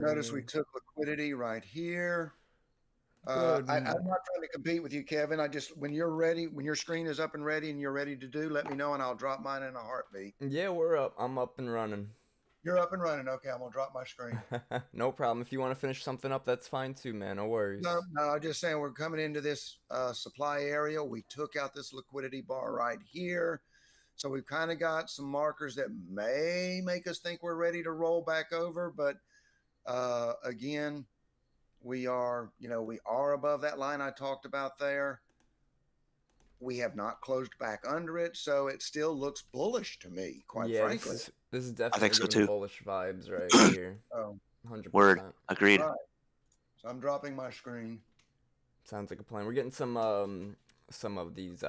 Notice we took liquidity right here. Good. I'm not trying to compete with you, Kevin. I just, when you're ready, when your screen is up and ready and you're ready to do, let me know and I'll drop mine in a heartbeat. Yeah, we're up. I'm up and running. You're up and running. Okay, I'm gonna drop my screen. No problem. If you want to finish something up, that's fine too, man. No No, worries. no, I'm just saying we're coming into this supply area. We took out this liquidity bar right here. So we've kind of got some markers that may make us think we're ready to roll back over. But again, we are above that line I talked about there. We have not closed back under it. So it still looks bullish to me, quite Yeah, this frankly. is this is I think definitely so giving too. bullish vibes right here. Oh, Word. 100%. Agreed. all right. So I'm dropping my screen. Sounds like a plan. We're getting some of these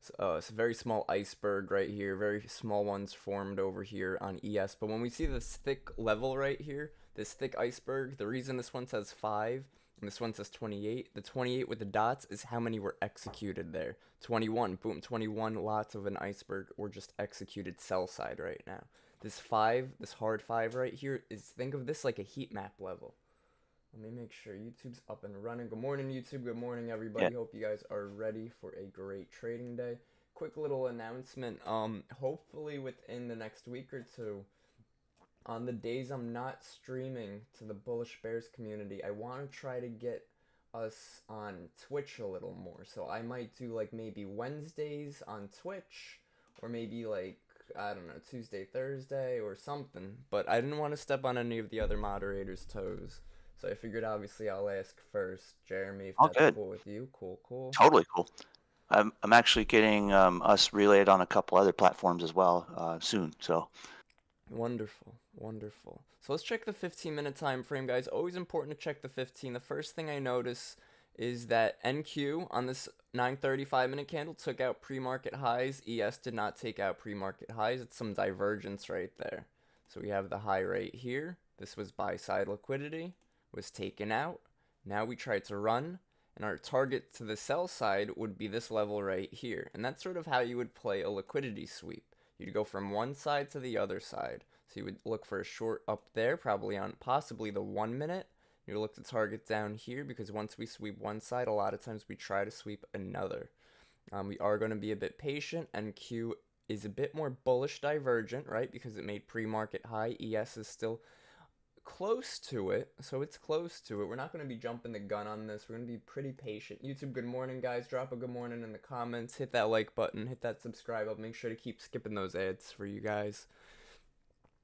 it's a very small iceberg right here, very small ones formed over here on ES. But when we see this thick level right here, this thick iceberg, the reason this one says 5 and this one says 28, the 28 with the dots is how many were executed there. 21, boom, 21 lots of an iceberg were just executed sell side right now. This 5, this hard 5 right here is, think of this like a heat map level. Let me make sure YouTube's up and running. Good morning, YouTube. Good morning, Yeah. everybody. Hope you guys are ready for a great trading day. Quick little announcement. Hopefully within the next week or two, on the days I'm not streaming to the Bullish Bears community, I want to try to get us on Twitch a little more. So I might do like maybe Wednesdays on Twitch, or maybe like I don't know, Tuesday, Thursday, or something. But I didn't want to step on any of the other moderators' toes. So I figured obviously I'll ask first, Jeremy, if All that's good. cool with you. Cool, cool. Totally cool. I'm actually getting us relayed on a couple other platforms as well soon. So Wonderful, wonderful. So let's check the 15-minute time frame, guys. Always important to check the 15. The first thing I notice is that NQ on this 9:35 minute candle took out pre-market highs. ES did not take out pre-market highs. It's some divergence right there. So we have the high right here. This was buy side liquidity, was taken out. Now we try to run, and our target to the sell side would be this level right here. And that's sort of how you would play a liquidity sweep. You'd go from one side to the other side. So you would look for a short up there, probably on possibly the 1 minute. You look to target down here because once we sweep one side, a lot of times we try to sweep another. We are going to be a bit patient, and Q is a bit more bullish divergent, right? Because it made pre-market high. ES is still close to it, so it's close to it. We're not going to be jumping the gun on this. We're going to be pretty patient. YouTube, good morning, guys. Drop a good morning in the comments. Hit that like button. Hit that subscribe. I'll make sure to keep skipping those ads for you guys.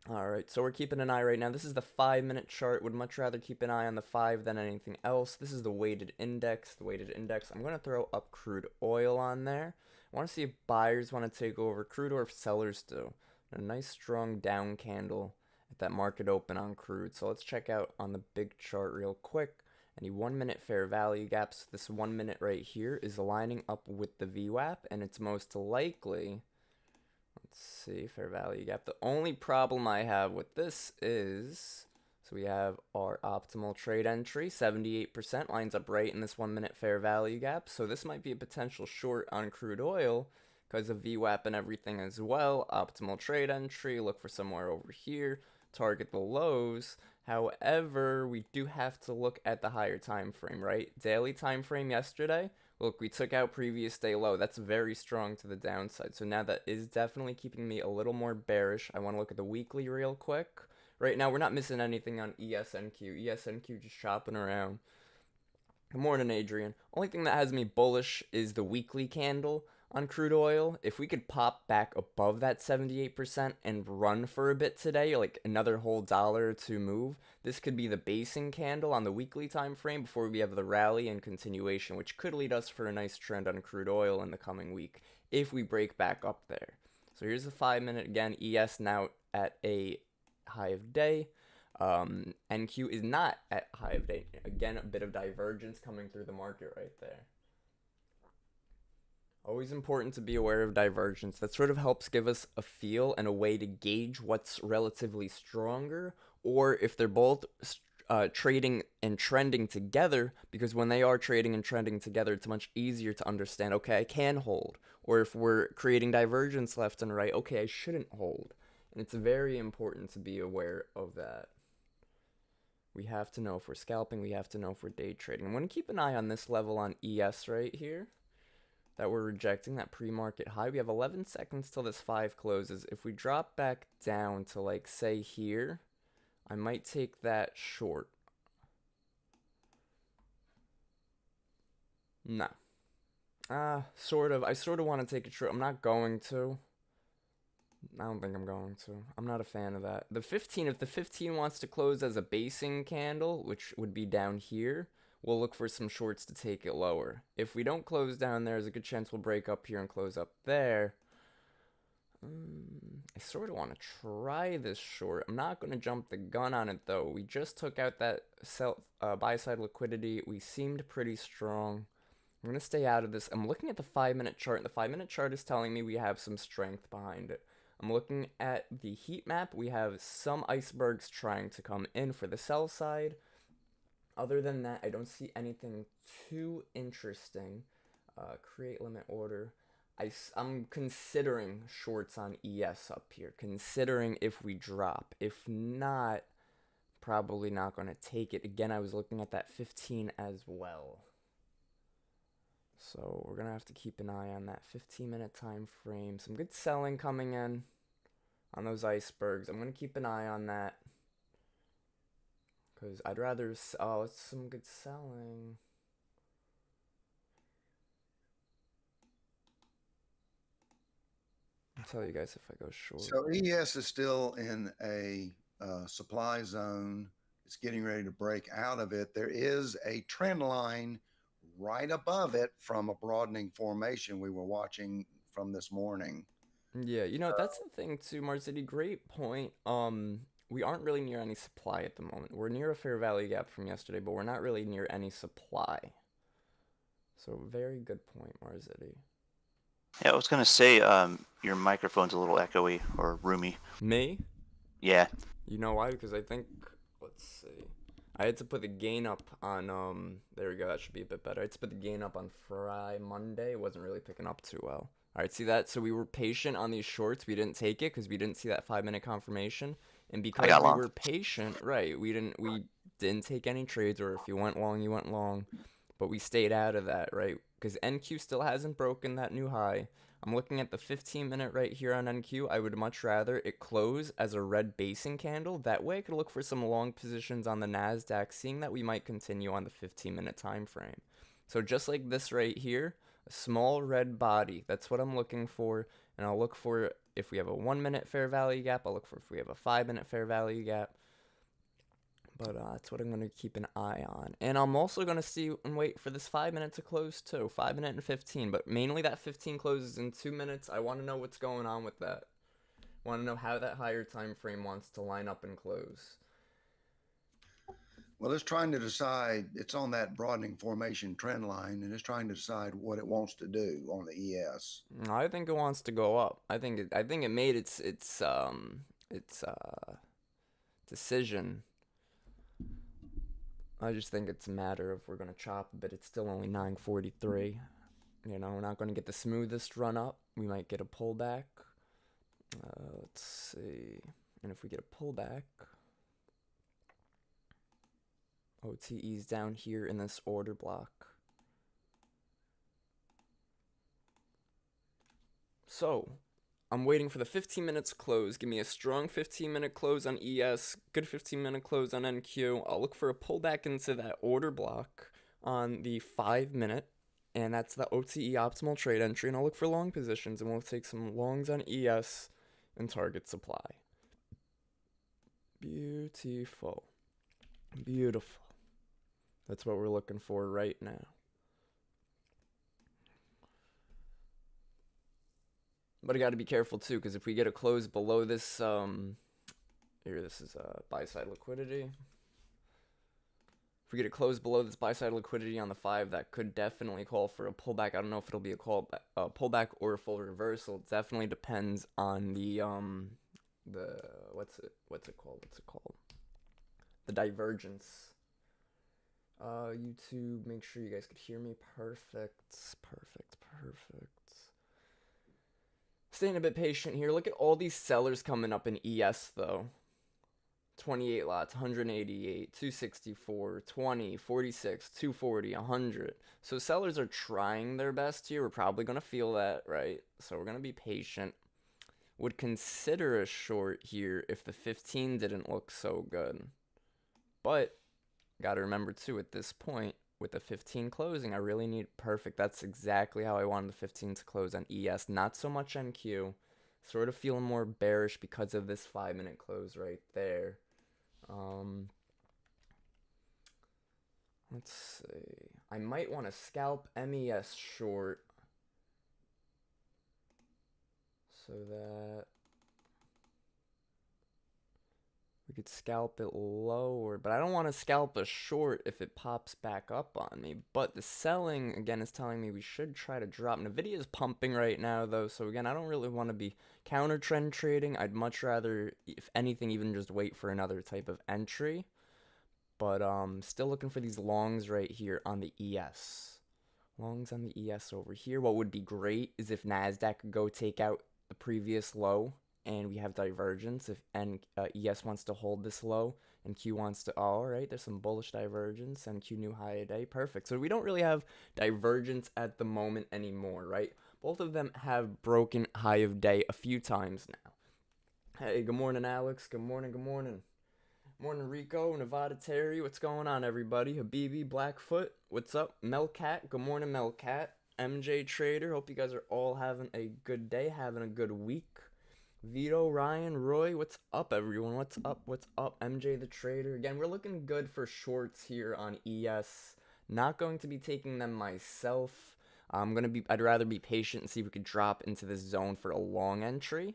Alright, so we're keeping an eye right now. This is the 5-minute chart. Would much rather keep an eye on the 5 than anything else. This is the weighted index. The weighted index. I'm going to throw up crude oil on there. I want to see if buyers want to take over crude or if sellers do. A nice strong down candle at that market open on crude. So let's check out on the big chart real quick. Any 1 minute fair value gaps. This 1 minute right here is lining up with the VWAP, and it's most likely, let's see, fair value gap. The only problem I have with this is, so we have our optimal trade entry, 78% lines up right in this 1 minute fair value gap. So this might be a potential short on crude oil because of VWAP and everything as well. Optimal trade entry, look for somewhere over here, target the lows. However, we do have to look at the higher time frame, right? Daily time frame yesterday, look, we took out previous day low. That's very strong to the downside. So now that is definitely keeping me a little more bearish. I want to look at the weekly real quick. Right now, we're not missing anything on ESNQ. ESNQ just shopping around. Good morning, Adrian. Only thing that has me bullish is the weekly candle on crude oil. If we could pop back above that 78% and run for a bit today, like another whole dollar to move, this could be the basing candle on the weekly time frame before we have the rally and continuation, which could lead us for a nice trend on crude oil in the coming week if we break back up there. So here's the 5 minute again. ES now at a high of day. NQ is not at high of day. Again, a bit of divergence coming through the market right there. Always important to be aware of divergence. That sort of helps give us a feel and a way to gauge what's relatively stronger, or if they're both trading and trending together, because when they are trading and trending together, it's much easier to understand, okay, I can hold. Or if we're creating divergence left and right, okay, I shouldn't hold. And it's very important to be aware of that. We have to know if we're scalping. We have to know if we're day trading. I'm going to keep an eye on this level on ES right here that we're rejecting, that pre-market high. We have 11 seconds till this 5 closes. If we drop back down to, like, say here, I might take that short. No. Sort of. I sort of want to take it short. I'm not going to. I don't think I'm going to. I'm not a fan of that. The 15, if the 15 wants to close as a basing candle, which would be down here, we'll look for some shorts to take it lower. If we don't close down there, there's a good chance we'll break up here and close up there. I sort of want to try this short. I'm not going to jump the gun on it, though. We just took out that buy-side liquidity. We seemed pretty strong. I'm going to stay out of this. I'm looking at the 5-minute chart, and the 5-minute chart is telling me we have some strength behind it. I'm looking at the heat map. We have some icebergs trying to come in for the sell side. Other than that, I don't see anything too interesting. Create limit order. I'm considering shorts on ES up here, considering if we drop. If not, probably not going to take it. Again, I was looking at that 15 as well. So we're going to have to keep an eye on that 15-minute time frame. Some good selling coming in on those icebergs. I'm going to keep an eye on that because I'd rather... Oh, it's some good selling. I'll tell you guys if I go short. So ES is still in a supply zone. It's getting ready to break out of it. There is a trend line right above it from a broadening formation we were watching from this morning. Yeah, you know, that's the thing too, Marzity. Great point. We aren't really near any supply at the moment. We're near a fair value gap from yesterday, but we're not really near any supply. So very good point, Marzity. Yeah, I was gonna say, your microphone's a little echoey or roomy. Me? Yeah. You know why? Because I think, let's see. I had to put the gain up on, there we go, that should be a bit better. I had to put the gain up on Monday. It wasn't really picking up too well. All right, see that? So we were patient on these shorts. We didn't take it because we didn't see that 5-minute confirmation. And because we were patient, right, we didn't take any trades, or if you went long, you went long. But we stayed out of that, right? Because NQ still hasn't broken that new high. I'm looking at the 15-minute right here on NQ. I would much rather it close as a red basing candle. That way I could look for some long positions on the NASDAQ, seeing that we might continue on the 15-minute time frame. So just like this right here, a small red body. That's what I'm looking for. And I'll look for if we have a 1-minute fair value gap. I'll look for if we have a 5-minute fair value gap. But that's what I'm going to keep an eye on. And I'm also going to see and wait for this 5-minute to close too. 5-minute and 15. But mainly that 15 closes in 2 minutes. I want to know what's going on with that. I want to know how that higher time frame wants to line up and close. Well, it's trying to decide. It's on that broadening formation trend line, and it's trying to decide what it wants to do on the ES. I think it wants to go up. I think it made its decision. I just think it's a matter of we're going to chop a bit. It's still only 9:43. You know, we're not going to get the smoothest run up. We might get a pullback. Let's see. And if we get a pullback, OTE's down here in this order block. So, I'm waiting for the 15 minutes close. Give me a strong 15-minute close on ES, good 15-minute close on NQ. I'll look for a pullback into that order block on the 5-minute, and that's the OTE optimal trade entry. And I'll look for long positions, and we'll take some longs on ES and target supply. Beautiful. Beautiful. That's what we're looking for right now. But I got to be careful too, because if we get a close below this, here, this is buy-side liquidity. If we get a close below this buy-side liquidity on the 5, that could definitely call for a pullback. I don't know if it'll be a pullback or a full reversal. It definitely depends on the what's it called? The divergence. YouTube, make sure you guys could hear me. Perfect. Staying a bit patient here. Look at all these sellers coming up in ES, though. 28 lots, 188, 264, 20, 46, 240, 100. So sellers are trying their best here. We're probably going to feel that, right? So we're going to be patient. Would consider a short here if the 15 didn't look so good. But got to remember too, at this point, with the 15 closing, I really need perfect. That's exactly how I wanted the 15 to close on ES. Not so much NQ. Sort of feeling more bearish because of this 5-minute close right there. Let's see. I might want to scalp MES short so that we could scalp it lower, but I don't want to scalp a short if it pops back up on me. But the selling, again, is telling me we should try to drop. NVIDIA is pumping right now, though, so again, I don't really want to be counter trend trading. I'd much rather, if anything, even just wait for another type of entry. But still looking for these longs right here on the ES. Longs on the ES over here. What would be great is if NASDAQ could go take out the previous low and we have divergence. If ES wants to hold this low and Q wants to, all right, there's some bullish divergence and Q new high a day. Perfect. So we don't really have divergence at the moment anymore, right? Both of them have broken high of day a few times now. Hey, good morning, Alex. Good morning, good morning. Morning, Rico, Nevada Terry. What's going on, everybody? Habibi, Blackfoot. What's up? Melcat. Good morning, Melcat. MJ Trader. Hope you guys are all having a good day, having a good week. Vito, Ryan, Roy. What's up, everyone? What's up? What's up? MJ the Trader. Again, we're looking good for shorts here on ES. Not going to be taking them myself. I'd rather be patient and see if we could drop into this zone for a long entry.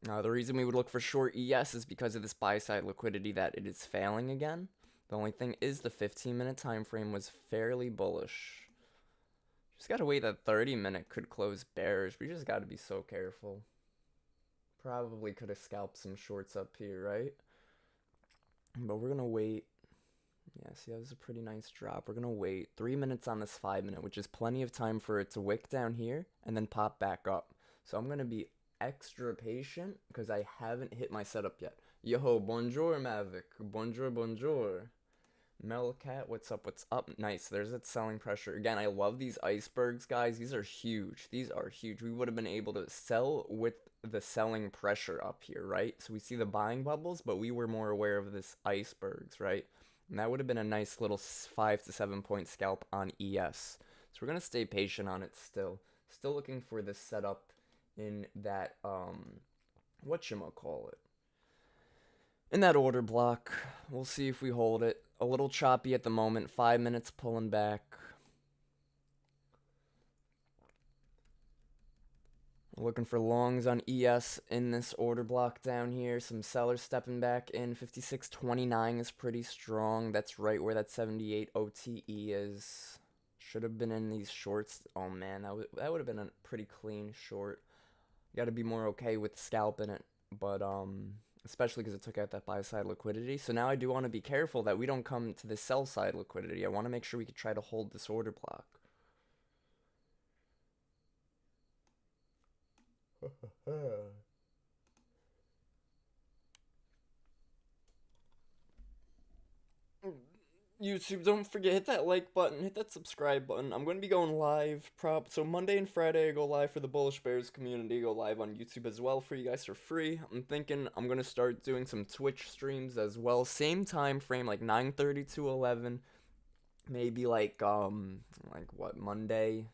The reason we would look for short ES is because of this buy-side liquidity that it is failing again. The only thing is the 15-minute time frame was fairly bullish. Just gotta wait that 30-minute could close bearish. We just gotta be so careful. Probably could have scalped some shorts up here, right? But we're gonna wait. Yeah, see, that was a pretty nice drop. We're gonna wait 3 minutes on this 5-minute, which is plenty of time for it to wick down here and then pop back up. So I'm gonna be extra patient because I haven't hit my setup yet. Yo, bonjour, Mavic. Bonjour, bonjour. Melcat, what's up? What's up? Nice. There's that selling pressure. Again, I love these icebergs, guys. These are huge. These are huge. We would have been able to sell with the selling pressure up here, right? So we see the buying bubbles, but we were more aware of this icebergs, right? And that would have been a nice little 5 to 7 point scalp on ES. So we're going to stay patient on it still. Still looking for this setup in that, whatchamacallit, in that order block. We'll see if we hold it. A little choppy at the moment. 5 minutes pulling back. Looking for longs on ES in this order block down here. Some sellers stepping back in. 56.29 is pretty strong. That's right where that 78 OTE is. Should have been in these shorts. Oh man, that would have been a pretty clean short. Got to be more okay with scalping it, but especially because it took out that buy side liquidity. So now I do want to be careful that we don't come to the sell side liquidity. I want to make sure we could try to hold this order block. YouTube, don't forget, hit that like button, hit that subscribe button. I'm going to be going live, so Monday and Friday I go live for the Bullish Bears community, go live on YouTube as well for you guys for free. I'm thinking I'm going to start doing some Twitch streams as well, same time frame, like 9:30 to 11, maybe like what, Monday?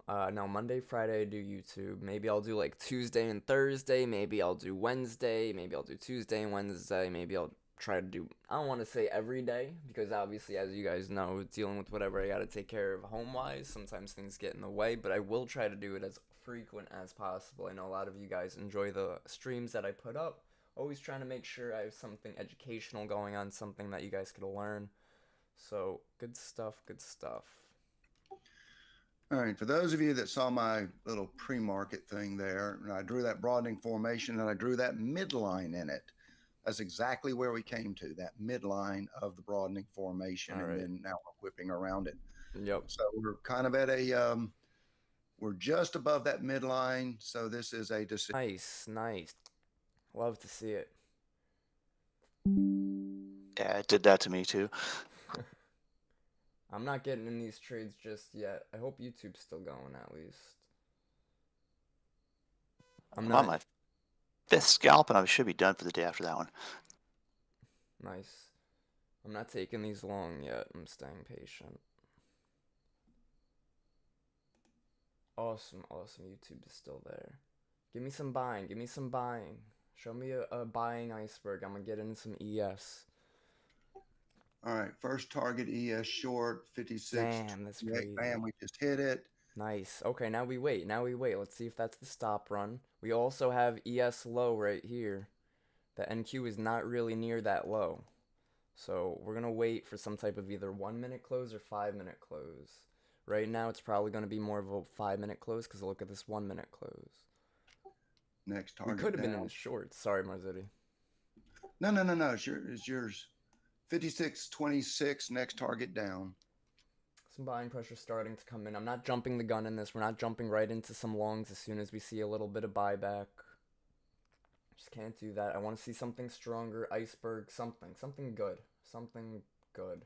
No, Monday, Friday I do YouTube. Maybe I'll do like Tuesday and Thursday, maybe I'll do Wednesday, maybe I'll do Tuesday and Wednesday, maybe I'll try to do, I don't want to say every day, because obviously, as you guys know, dealing with whatever I got to take care of home-wise, sometimes things get in the way, but I will try to do it as frequent as possible. I know a lot of you guys enjoy the streams that I put up, always trying to make sure I have something educational going on, something that you guys could learn. So, good stuff, good stuff. All right, for those of you that saw my little pre-market thing there, and I drew that broadening formation and I drew that midline in it. That's exactly where we came to, that midline of the broadening formation. And then now we're whipping around it. Yep. So we're kind of at we're just above that midline. So this is a decision. Nice. Love to see it. Yeah, it did that to me too. I'm not getting in these trades just yet. I hope YouTube's still going at least. I'm I'm on not. my 5th scalp, and I should be done for the day after that one. Nice. I'm not taking these long yet. I'm staying patient. Awesome, awesome. YouTube is still there. Give me some buying. Give me some buying. Show me a buying iceberg. I'm gonna get in some ES. All right, first target ES short 56. Damn, that's 28. crazy. Bam, we just hit it. Nice. Okay, now we wait. Now we wait. Let's see if that's the stop run. We also have ES low right here. The NQ is not really near that low. So we're gonna wait for some type of either 1 minute close or 5 minute close. Right now it's probably gonna be more of a 5 minute close because look at this 1 minute close. Next We target could have been in down. the shorts. Sorry, Marzetti. No. It's yours. 56.26. Next target down. Some buying pressure starting to come in. I'm not jumping the gun in this. We're not jumping right into some longs as soon as we see a little bit of buyback. Just can't do that. I want to see something stronger. Iceberg, something. Something good. Something good.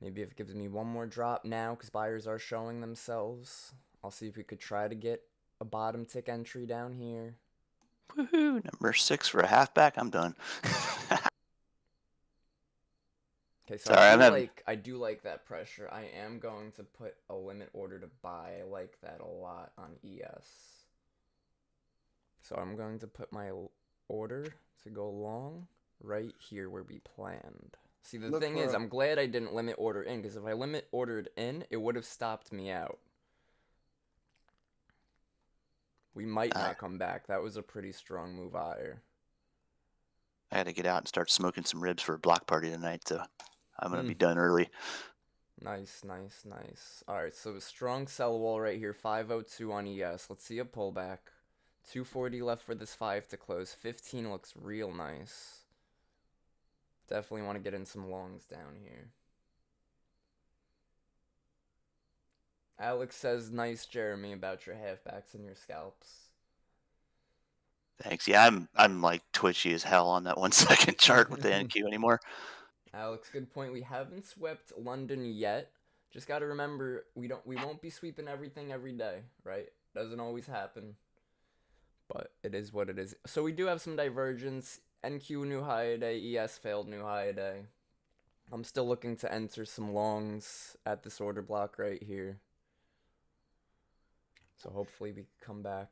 Maybe if it gives me one more drop now because buyers are showing themselves. I'll see if we could try to get a bottom tick entry down here. Woohoo! Number 6 for a halfback. I'm done. Okay, so Sorry, I do like that pressure. I am going to put a limit order to buy. I like that a lot on ES. So I'm going to put my order to go long right here where we planned. See, the Look thing for is, a- I'm glad I didn't limit order in, because if I limit ordered in, it would have stopped me out. We might not come back. That was a pretty strong move higher. I had to get out and start smoking some ribs for a block party tonight, so I'm gonna be done early. Nice, nice, nice. Alright, so a strong sell wall right here, 502 on ES. Let's see a pullback. 240 left for this 5 to close. 15 looks real nice. Definitely want to get in some longs down here. Alex says, nice, Jeremy, about your halfbacks and your scalps. Thanks. Yeah, I'm like twitchy as hell on that 1 second chart with the NQ anymore. Alex, good point. We haven't swept London yet. Just got to remember we won't be sweeping everything every day, right? Doesn't always happen. But it is what it is. So we do have some divergence. NQ new high a day, ES failed new high a day. I'm still looking to enter some longs at this order block right here. So hopefully we come back.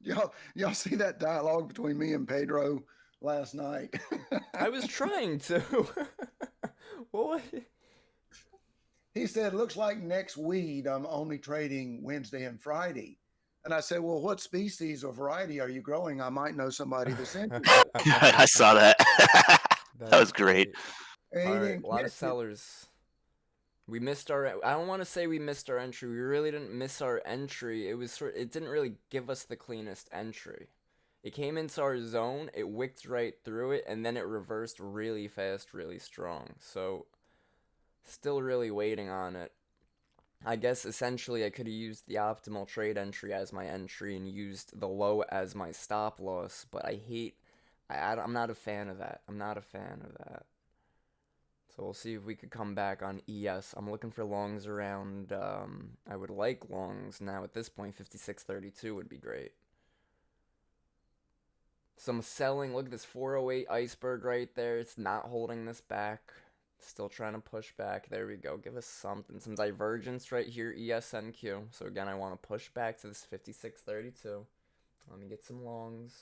Y'all see that dialogue between me and Pedro last night? I was trying to. What? He said, looks like next weed I'm only trading Wednesday and Friday. And I said, well, what species or variety are you growing? I might know somebody that's interested. I saw that. That was great. And he All right, didn't a lot of catch it. sellers. We missed our. I don't want to say we missed our entry. We really didn't miss our entry. It didn't really give us the cleanest entry. It came into our zone, it wicked right through it, and then it reversed really fast, really strong. So, still really waiting on it. I guess essentially I could have used the optimal trade entry as my entry and used the low as my stop loss, but I'm not a fan of that. I'm not a fan of that. So we'll see if we could come back on ES. I'm looking for longs around, I would like longs now at this point. 56.32 would be great. Some selling. Look at this 408 iceberg right there. It's not holding this back. Still trying to push back. There we go. Give us something. Some divergence right here. ESNQ. So again, I want to push back to this 56.32. Let me get some longs.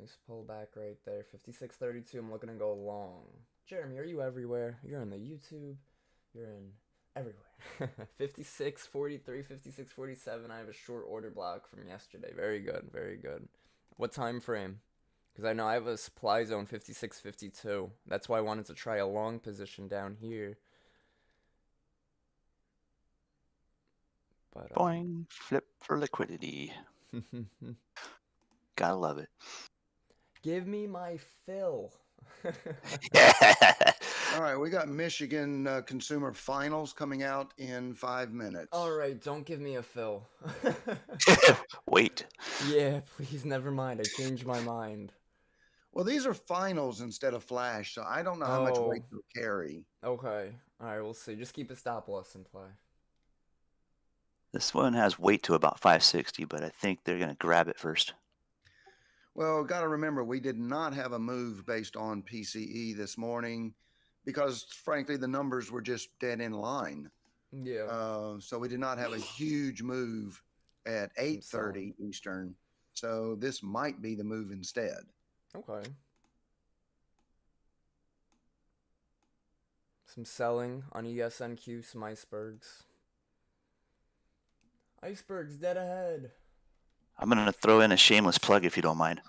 Nice pullback right there. 56.32. I'm looking to go long. Jeremy, are you everywhere? You're in the YouTube. You're in everywhere. 56.43, 56.47. I have a short order block from yesterday. Very good, very good. What time frame? Because I know I have a supply zone 56.52. That's why I wanted to try a long position down here. But Boing, flip for liquidity. Gotta love it. Give me my fill. All right, we got Michigan Consumer Finals coming out in 5 minutes. All right, don't give me a fill. Wait. Yeah, please, never mind. I changed my mind. Well, these are finals instead of flash, so I don't know how much weight they'll carry. Okay. All right, we'll see. Just keep a stop loss in play. This one has weight to about 560, but I think they're going to grab it first. Well, got to remember, we did not have a move based on PCE this morning because, frankly, the numbers were just dead in line. Yeah. So we did not have a huge move at 8:30 Eastern. So this might be the move instead. Okay. Some selling on ESNQ, some icebergs. Icebergs dead ahead. I'm going to throw in a shameless plug if you don't mind.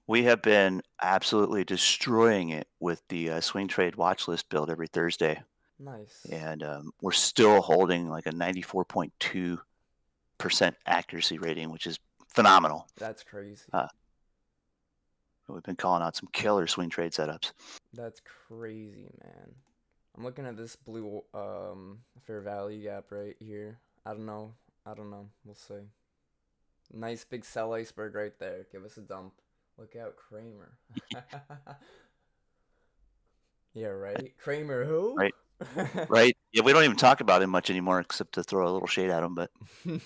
We have been absolutely destroying it with the swing trade watch list build every Thursday. Nice. And we're still holding like a 94.2% accuracy rating, which is phenomenal. That's crazy. We've been calling out some killer swing trade setups. That's crazy, man. I'm looking at this blue fair value gap right here. I don't know. We'll see. Nice big sell iceberg right there. Give us a dump. Look out, Kramer. Yeah, right? Kramer who? Right. Right. Yeah, we don't even talk about him much anymore except to throw a little shade at him, but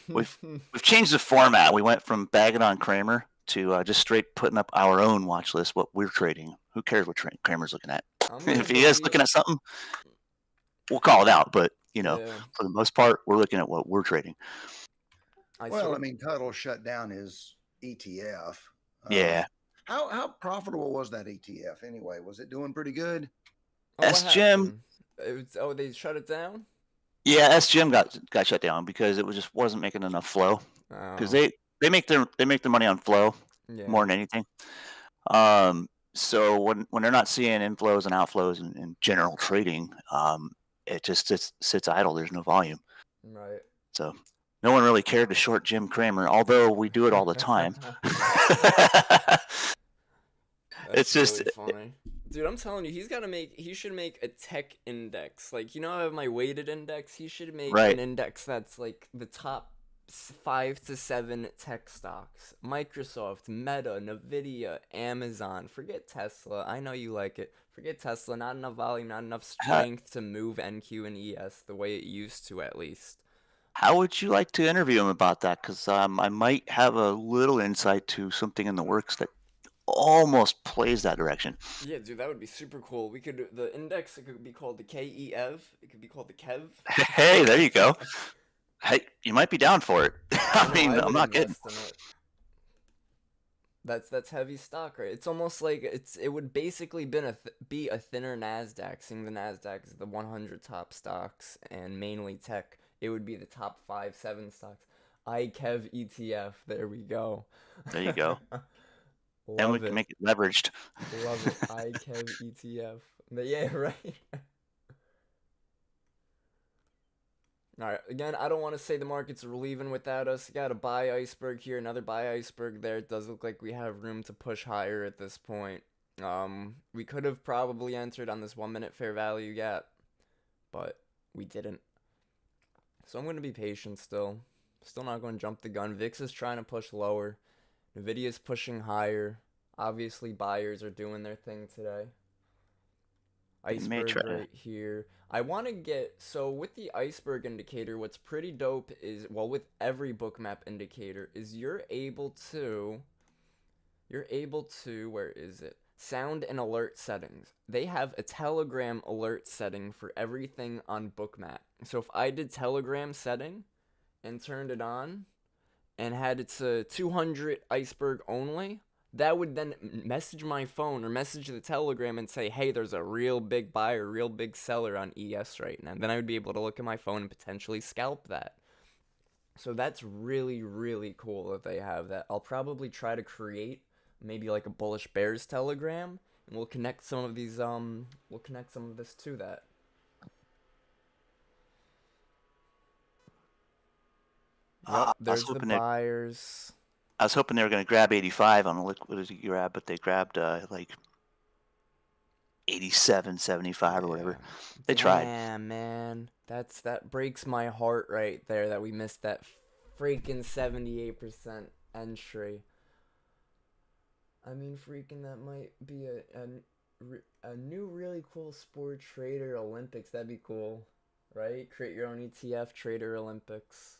we've changed the format. We went from bagging on Kramer to just straight putting up our own watch list, what we're trading. Who cares what Kramer's looking at? If he is looking at something, we'll call it out, but for the most part, we're looking at what we're trading. Well, I mean, Tuttle shut down his ETF. Yeah. How profitable was that ETF anyway? Was it doing pretty good? SGM. They shut it down? Yeah, SGM got shut down because it just wasn't making enough flow. Because they make their money on flow more than anything. So when they're not seeing inflows and outflows and general trading, it just sits idle. There's no volume. Right. So no one really cared to short Jim Cramer, although we do it all the time. It's really just funny. Dude, I'm telling you, he should make a tech index. Like, I have my weighted index. He should make an index that's like the top 5 to 7 tech stocks. Microsoft, Meta, Nvidia, Amazon. Forget Tesla. I know you like it. Forget Tesla. Not enough volume, not enough strength to move NQ and ES the way it used to, at least. How would you like to interview him about that? Because I might have a little insight to something in the works that almost plays that direction. Yeah, dude, that would be super cool. We could the index. It could be called the KEV. It could be called the Kev. Hey, there you go. Hey, you might be down for it. I'm not kidding. That's heavy stock, right? It's almost like it would basically be a thinner Nasdaq. Seeing the Nasdaq is the 100 top stocks and mainly tech. It would be the top 5, 7 stocks. IKEV ETF. There we go. There you go. And we can make it leveraged. Love it. IKEV ETF. But yeah, right. All right. Again, I don't want to say the markets are leaving without us. You got a buy iceberg here, another buy iceberg there. It does look like we have room to push higher at this point. We could have probably entered on this 1 minute fair value gap, but we didn't. So I'm going to be patient still. Still not going to jump the gun. VIX is trying to push lower. Nvidia is pushing higher. Obviously, buyers are doing their thing today. Iceberg right here. I want to get, so with the iceberg indicator, what's pretty dope is, well, with every bookmap indicator, is you're able to, where is it? Sound and alert settings. They have a Telegram alert setting for everything on bookmap. So if I did Telegram setting and turned it on and had it to 200 iceberg only, that would then message my phone or message the Telegram and say, hey, there's a real big buyer, real big seller on ES right now. Then I would be able to look at my phone and potentially scalp that. So that's really, really cool that they have that. I'll probably try to create maybe like a Bullish Bears Telegram, and we'll connect some of these, we'll connect some of this to that. Yep, there's the buyers. I was hoping they were going to grab 85 on a liquidity grab, but they grabbed like 87, 75 or whatever. They tried. Damn, man. That breaks my heart right there that we missed that freaking 78% entry. I mean, freaking, that might be a new really cool sport, Trader Olympics. That'd be cool, right? Create your own ETF, Trader Olympics.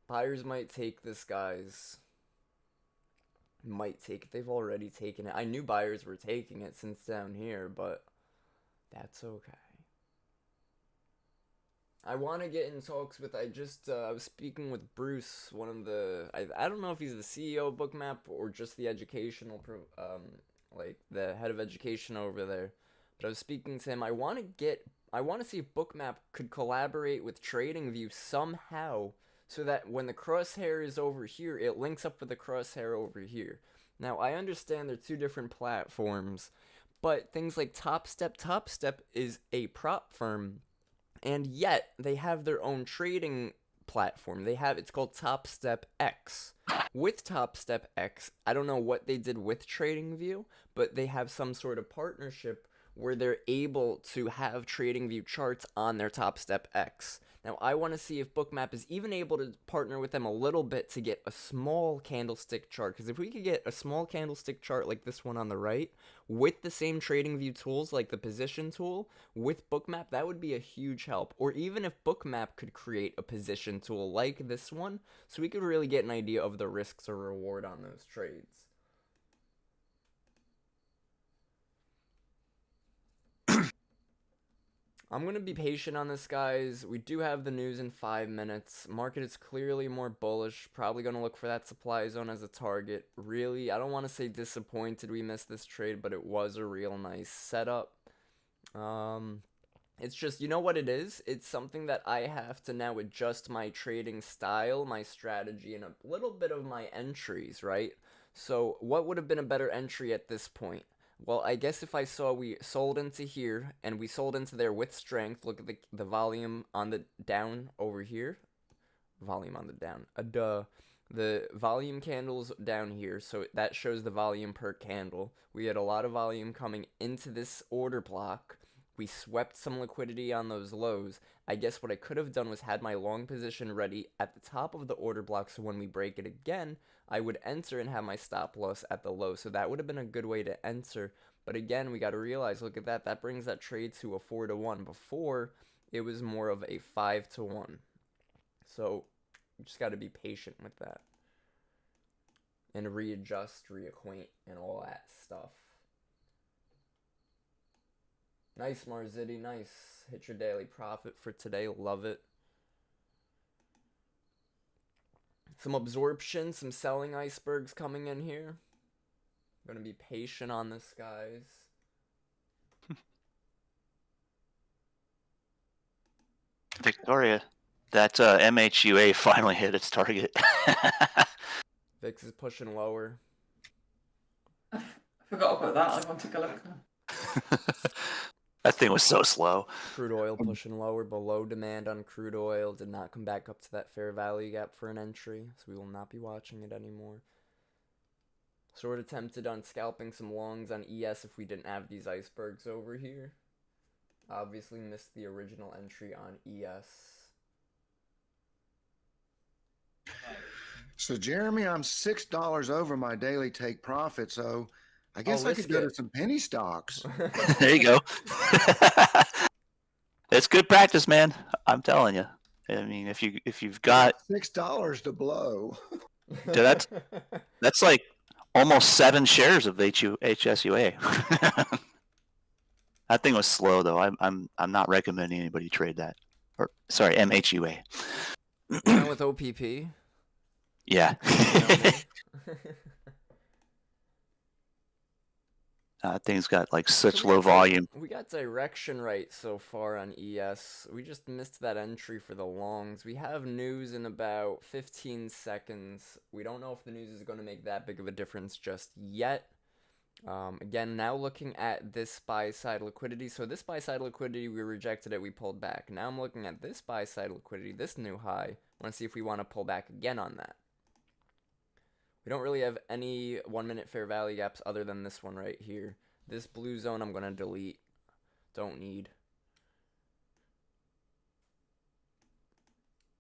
Buyers might take this, guys. Might take it. They've already taken it. I knew buyers were taking it since down here, but that's okay. I want to get in talks with, I was speaking with Bruce, one of the, I don't know if he's the CEO of Bookmap or just the educational, like the head of education over there, but I was speaking to him. I want to see if Bookmap could collaborate with TradingView somehow so that when the crosshair is over here, it links up with the crosshair over here. Now, I understand they're two different platforms, but things like Top Step is a prop firm, and yet they have their own trading platform. It's called Top Step X. With Top Step X, I don't know what they did with TradingView, but they have some sort of partnership where they're able to have TradingView charts on their Top Step X. Now, I want to see if Bookmap is even able to partner with them a little bit to get a small candlestick chart. Because if we could get a small candlestick chart like this one on the right, with the same TradingView tools like the position tool, with Bookmap, that would be a huge help. Or even if Bookmap could create a position tool like this one, so we could really get an idea of the risks or reward on those trades. I'm going to be patient on this, guys. We do have the news in 5 minutes. Market is clearly more bullish. Probably going to look for that supply zone as a target. Really, I don't want to say disappointed we missed this trade, but it was a real nice setup. It's just, you know what it is? It's something that I have to now adjust my trading style, my strategy, and a little bit of my entries, right? So what would have been a better entry at this point? Well, I guess if I saw we sold into here, and we sold into there with strength, look at the volume on the down over here. Volume on the down. The volume candles down here, so that shows the volume per candle. We had a lot of volume coming into this order block. We swept some liquidity on those lows. I guess what I could have done was had my long position ready at the top of the order block, so when we break it again, I would enter and have my stop loss at the low. So that would have been a good way to enter. But again, we got to realize, look at that. That brings that trade to a 4-1. Before, it was more of a 5-1. So you just got to be patient with that. And readjust, reacquaint, and all that stuff. Nice, Marziti, nice. Hit your daily profit for today. Love it. Some absorption, some selling icebergs coming in here. I'm going to be patient on this, guys. Victoria, that MHUA finally hit its target. VIX is pushing lower. I forgot about that. I want to take a look. That thing was so slow. Crude oil pushing lower, below demand on crude oil. Did not come back up to that fair value gap for an entry, so we will not be watching it anymore. Sort of tempted on scalping some longs on ES if we didn't have these icebergs over here. Obviously missed the original entry on ES. So, Jeremy, I'm $6 over my daily take profit, so I guess I could go to some penny stocks. There you go. It's good practice, man. I'm telling you. I mean, if you've got $6 to blow. Dude, that's like almost 7 shares of HSUA. That thing was slow though. I'm not recommending anybody trade that. Or sorry, MHUA. With OPP. Yeah. Things got like such low volume. We got direction right so far on ES. We just missed that entry for the longs. We have news in about 15 seconds. We don't know if the news is going to make that big of a difference just yet. Again, now looking at this buy-side liquidity. So this buy-side liquidity, we rejected it, we pulled back. Now I'm looking at this buy-side liquidity, this new high. I want to see if we want to pull back again on that. We don't really have any 1 minute fair value gaps other than this one right here. This blue zone I'm going to delete. Don't need.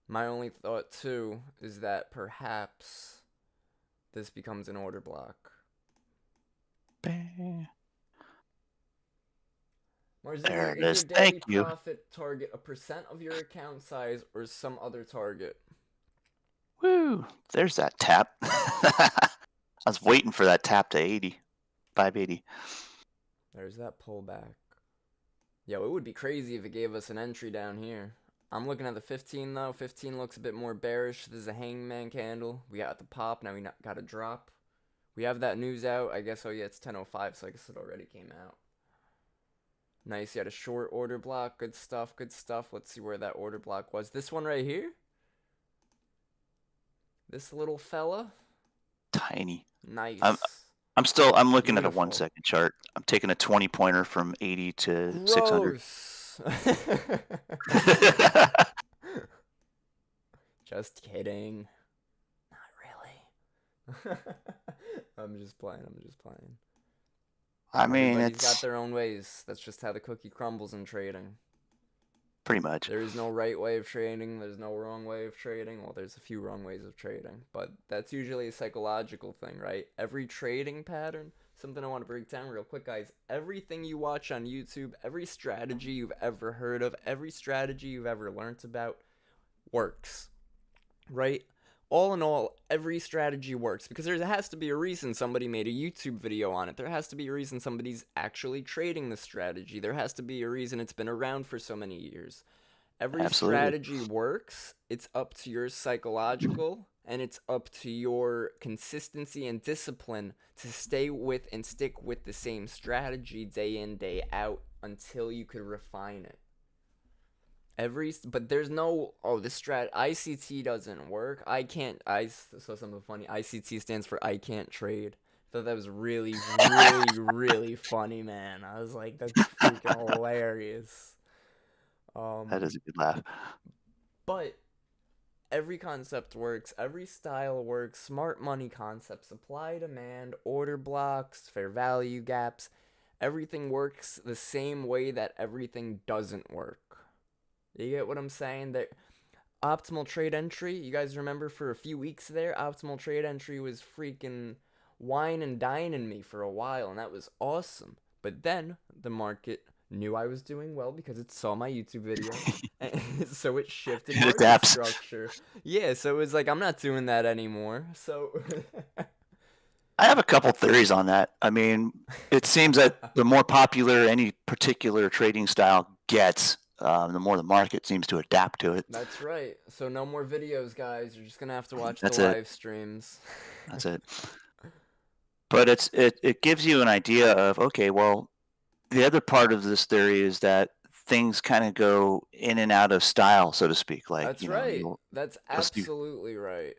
My only thought too is that perhaps this becomes an order block. Bang. Marzinger, There it is is. your daily Thank you. profit target a percent of your account size or some other target? Woo! There's that tap. I was waiting for that tap to 80. 580. There's that pullback. Yo, it would be crazy if it gave us an entry down here. I'm looking at the 15 though. 15 looks a bit more bearish. This is a hangman candle. We got the pop. Now we got a drop. We have that news out. I guess, oh yeah, it's 10:05, so I guess it already came out. Nice. You had a short order block. Good stuff. Good stuff. Let's see where that order block was. This one right here. This little fella. Tiny. Nice. I'm looking at a Beautiful. 1 second chart. I'm taking a 20 pointer from 80 to 600. Gross. Just kidding. Not really. I'm just playing. I mean, Everybody's got it's their own ways. That's just how the cookie crumbles in trading. pretty much. There is no right way of trading. There's no wrong way of trading. Well, there's a few wrong ways of trading, but that's usually a psychological thing, right? Every trading pattern, something I want to break down real quick, guys. Everything you watch on YouTube, every strategy you've ever heard of, every strategy you've ever learned about works, right? All in all, every strategy works because there has to be a reason somebody made a YouTube video on it. There has to be a reason somebody's actually trading the strategy. There has to be a reason it's been around for so many years. Every Absolutely. strategy works. It's up to your psychological and it's up to your consistency and discipline to stay with and stick with the same strategy day in, day out until you could refine it. But there's no, this ICT doesn't work. I saw something funny. ICT stands for I can't trade. I thought that was really, really, really funny, man. I was like, that's freaking hilarious. That is a good laugh. But every concept works. Every style works. Smart money concepts, supply, demand, order blocks, fair value gaps. Everything works the same way that everything doesn't work. You get what I'm saying? That optimal trade entry, you guys remember for a few weeks there, optimal trade entry was freaking wine and dining me for a while, and that was awesome. But then the market knew I was doing well because it saw my YouTube video, and so it shifted It market adapts. structure. Yeah, so it was like, I'm not doing that anymore. So I have a couple theories on that. I mean, it seems that the more popular any particular trading style gets, the more the market seems to adapt to it. that's right. So no more videos, guys. You're just gonna have to watch That's the it. live streams. That's it. But it gives you an idea of, okay, well, the other part of this theory is that things kind of go in and out of style, so to speak. Like, That's you know, right. you'll That's see absolutely right.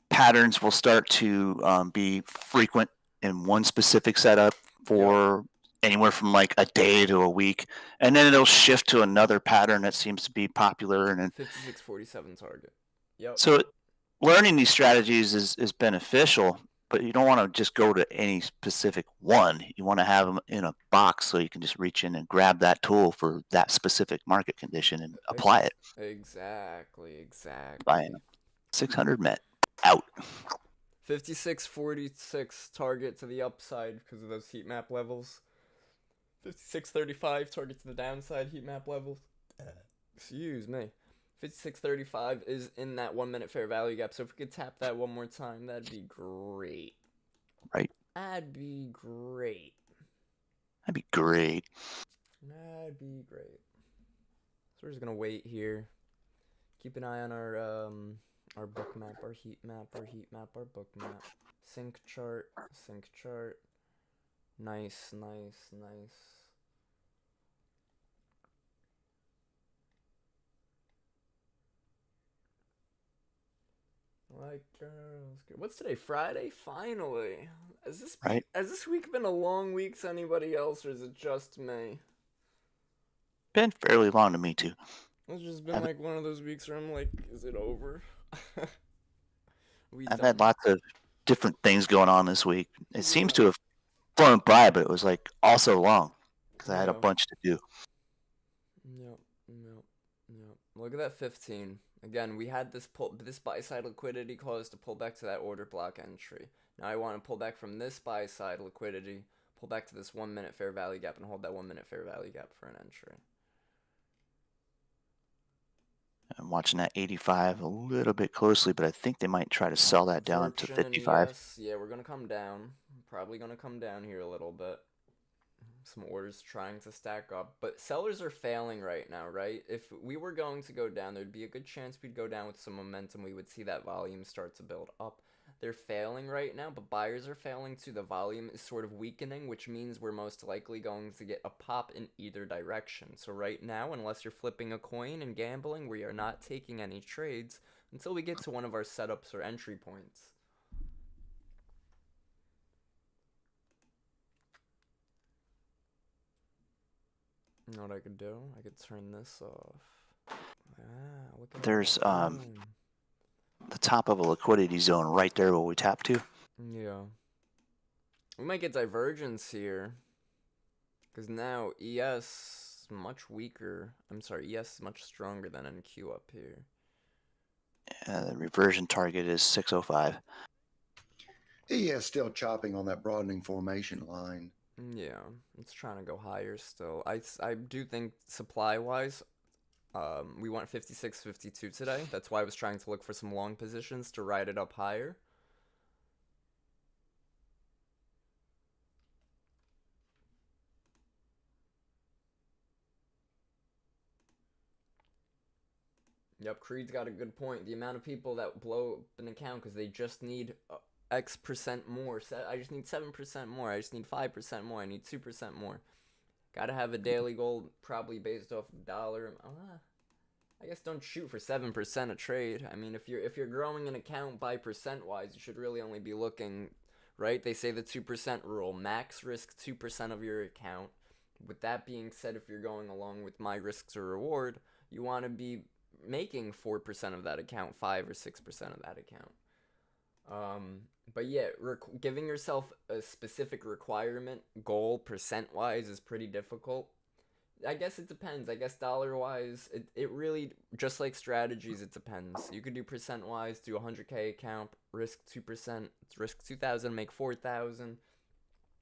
patterns will start to be frequent in one specific setup for anywhere from like a day to a week, and then it'll shift to another pattern that seems to be popular, and then 5647 target. Yep. so learning these strategies is beneficial, but you don't want to just go to any specific one. You want to have them in a box so you can just reach in and grab that tool for that specific market condition and apply it. Exactly. Buying 600 met out. 5646 target to the upside because of those heat map levels. 5635 target to the downside heat map levels. Excuse me. 5635 is in that 1 minute fair value gap. So if we could tap that one more time, that'd be great. Right. That'd be great. That'd be great. That'd be great. So we're just gonna wait here. Keep an eye on our book map, our heat map, our book map. Sync chart. Nice. Like girls. What's today? Friday? Finally. Has this week been a long week to anybody else, or is it just me? Been fairly long to me too. It's just been like one of those weeks where I'm like, is it over? I've had lots of different things going on this week. It seems Yeah. to have flown by, but it was like also long because I had a Yeah. bunch to do. Yep. Yep. Yep. Look at that 15. Again, we had this buy side liquidity cause to pull back to that order block entry. Now I want to pull back from this buy side liquidity, pull back to this 1 minute fair value gap, and hold that 1 minute fair value gap for an entry. I'm watching that 85 a little bit closely, but I think they might try to sell that down to Absorption and 55. ES, yeah, we're gonna come down. Probably gonna come down here a little bit. Some orders trying to stack up, but sellers are failing right now, right? If we were going to go down, thered be a good chance we'd go down with some momentum. We would see that volume start to build up. They're failing right now, but buyers are failing too. The volume is sort of weakening, which means we're most likely going to get a pop in either direction. So right now, unless you're flipping a coin and gambling, we are not taking any trades until we get to one of our setups or entry points. You know what I could do? I could turn this off. Ah, look at There's that. Boom. the top of a liquidity zone right there where we tap to. Yeah. We might get divergence here. Because now ES is much weaker. I'm sorry, ES is much stronger than NQ up here. The reversion target is 605. He is still chopping on that broadening formation line. Yeah, it's trying to go higher still. I do think supply-wise, we went 56, 52 today. That's why I was trying to look for some long positions to ride it up higher. Yep, Creed's got a good point. The amount of people that blow up an account because they just need X percent more. I just need 7% more. I just need 5% more. I need 2% more. Gotta have a daily goal probably based off of dollar. I guess don't shoot for 7% a trade. I mean, if you're growing an account by percent wise, you should really only be looking, right? They say the 2% rule. Max risk 2% of your account. With that being said, if you're going along with my risk to reward, you want to be making 4% of that account, 5 or 6% of that account. But yeah, giving yourself a specific requirement goal percent wise is pretty difficult. I guess it depends. I guess dollar wise, it really, just like strategies, it depends. You could do percent wise, do a 100K account, risk 2%, risk 2,000, make 4,000,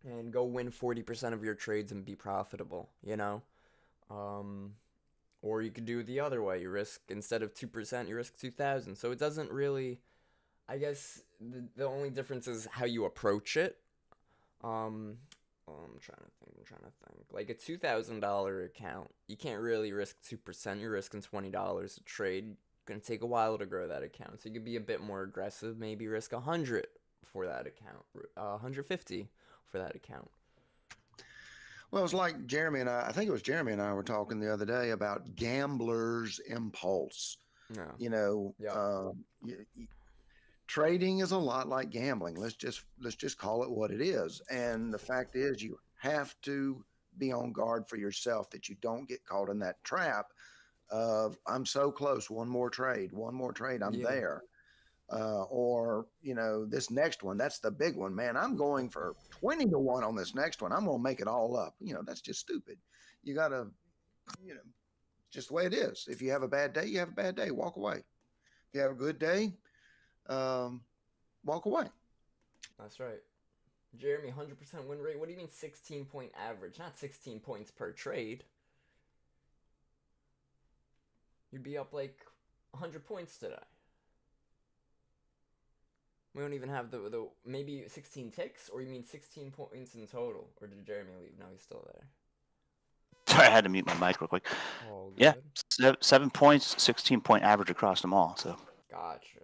and go win 40% of your trades and be profitable, you know? Or you could do it the other way. You risk, instead of 2%, you risk 2,000. So it doesn't really, I guess the only difference is how you approach it. I'm trying to think. Like a $2,000 account, you can't really risk 2%. You're risking $20 a trade. Gonna take a while to grow that account. So you could be a bit more aggressive. Maybe risk 100 for that account, 150 for that account. Well, it's like I think it was Jeremy and I were talking the other day about gambler's impulse. Yeah. You know, Yeah. Trading is a lot like gambling. Let's just call it what it is. And the fact is, you have to be on guard for yourself that you don't get caught in that trap of I'm so close, one more trade, I'm Yeah. there. Or, this next one, that's the big one, man. I'm going for 20 to 1 on this next one. I'm going to make it all up. That's just stupid. You got to, just the way it is. If you have a bad day, you have a bad day. Walk away. If you have a good day, walk away. That's right. Jeremy, 100% win rate. What do you mean 16-point average? Not 16 points per trade. You'd be up like 100 points today. We don't even have the maybe 16 ticks, or you mean 16 points in total? Or did Jeremy leave? No, he's still there. Sorry, I had to mute my mic real quick. Oh, yeah, 7 points, 16-point average across them all. So gotcha.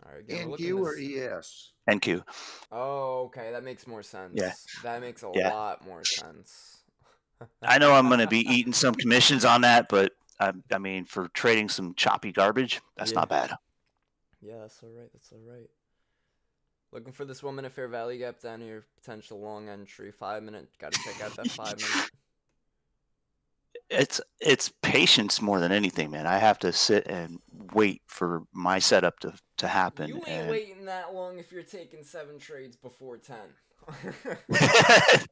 All right, NQ or ES? NQ. Oh, okay, that makes more sense. Yeah, that makes a lot more sense. I know I'm going to be eating some commissions on that, but I mean, for trading some choppy garbage, that's not bad. Yeah, that's all right. That's all right. Looking for this 1 minute fair value gap down here. Potential long entry. 5 minute. Got to check out that 5 minute. It's patience more than anything, man. I have to sit and wait for my setup to happen. You ain't And waiting that long if you're taking 7 trades before 10.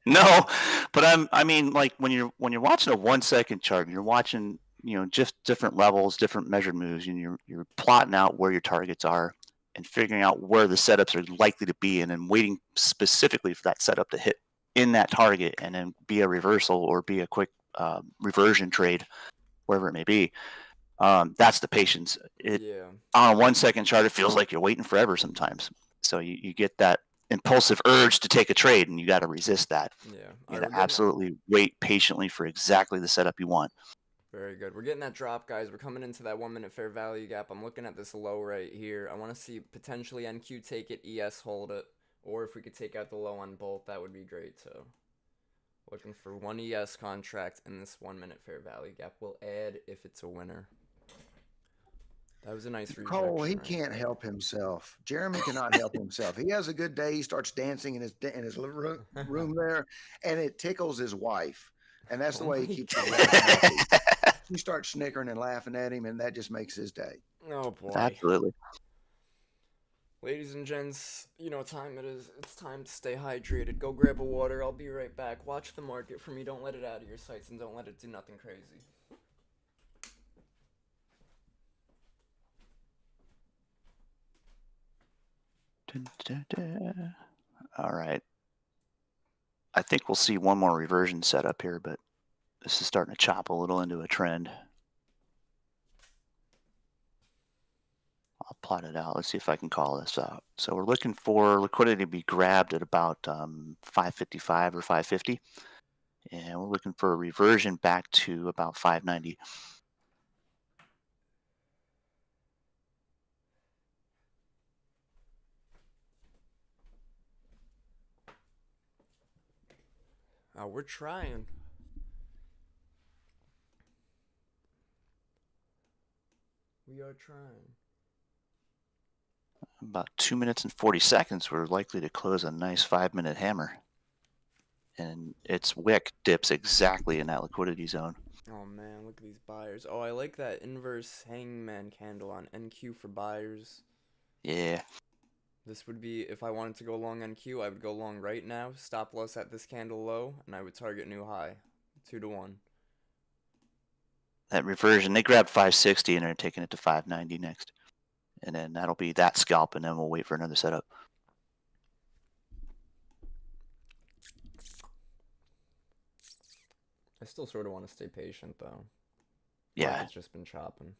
no, but I mean, like when you're watching a 1 second chart, and you're watching, just different levels, different measured moves, and you're plotting out where your targets are and figuring out where the setups are likely to be, and then waiting specifically for that setup to hit in that target, and then be a reversal or be a quick reversion trade, wherever it may be. That's the patience. Yeah. On a 1 second chart, it feels like you're waiting forever sometimes. So you get that impulsive urge to take a trade, and you got to resist that. Yeah. You Alright, got to absolutely wait patiently for exactly the setup you want. Very good. We're getting that drop, guys. We're coming into that 1 minute fair value gap. I'm looking at this low right here. I want to see potentially NQ take it, ES hold it, or if we could take out the low on both, that would be great too. Looking for 1 ES contract in this 1 minute fair value gap. We'll add if it's a winner. That was a nice rejection. Cole, he right can't there. help himself. Jeremy cannot help himself. He has a good day. He starts dancing in his little room there, and it tickles his wife. And that's the Oh way my he keeps his God. wife happy. She starts snickering and laughing at him, and that just makes his day. Oh boy. Absolutely. Ladies and gents, you know what time it is. It's time to stay hydrated. Go grab a water. I'll be right back. Watch the market for me. Don't let it out of your sights, and don't let it do nothing crazy. All right. I think we'll see one more reversion setup here, but this is starting to chop a little into a trend. I'll plot it out. Let's see if I can call this out. So we're looking for liquidity to be grabbed at about 555 or 550. And we're looking for a reversion back to about 590. We're trying. We are trying. About 2 minutes and 40 seconds, we're likely to close a nice 5-minute hammer. And its wick dips exactly in that liquidity zone. Oh man, look at these buyers. Oh, I like that inverse hangman candle on NQ for buyers. Yeah. This would be, if I wanted to go long NQ, I would go long right now, stop loss at this candle low, and I would target new high. 2 to 1. That reversion, they grabbed 560 and they're taking it to 590 next. And then that'll be that scalp, and then we'll wait for another setup. I still sort of want to stay patient, though. Yeah. Market's just been chopping.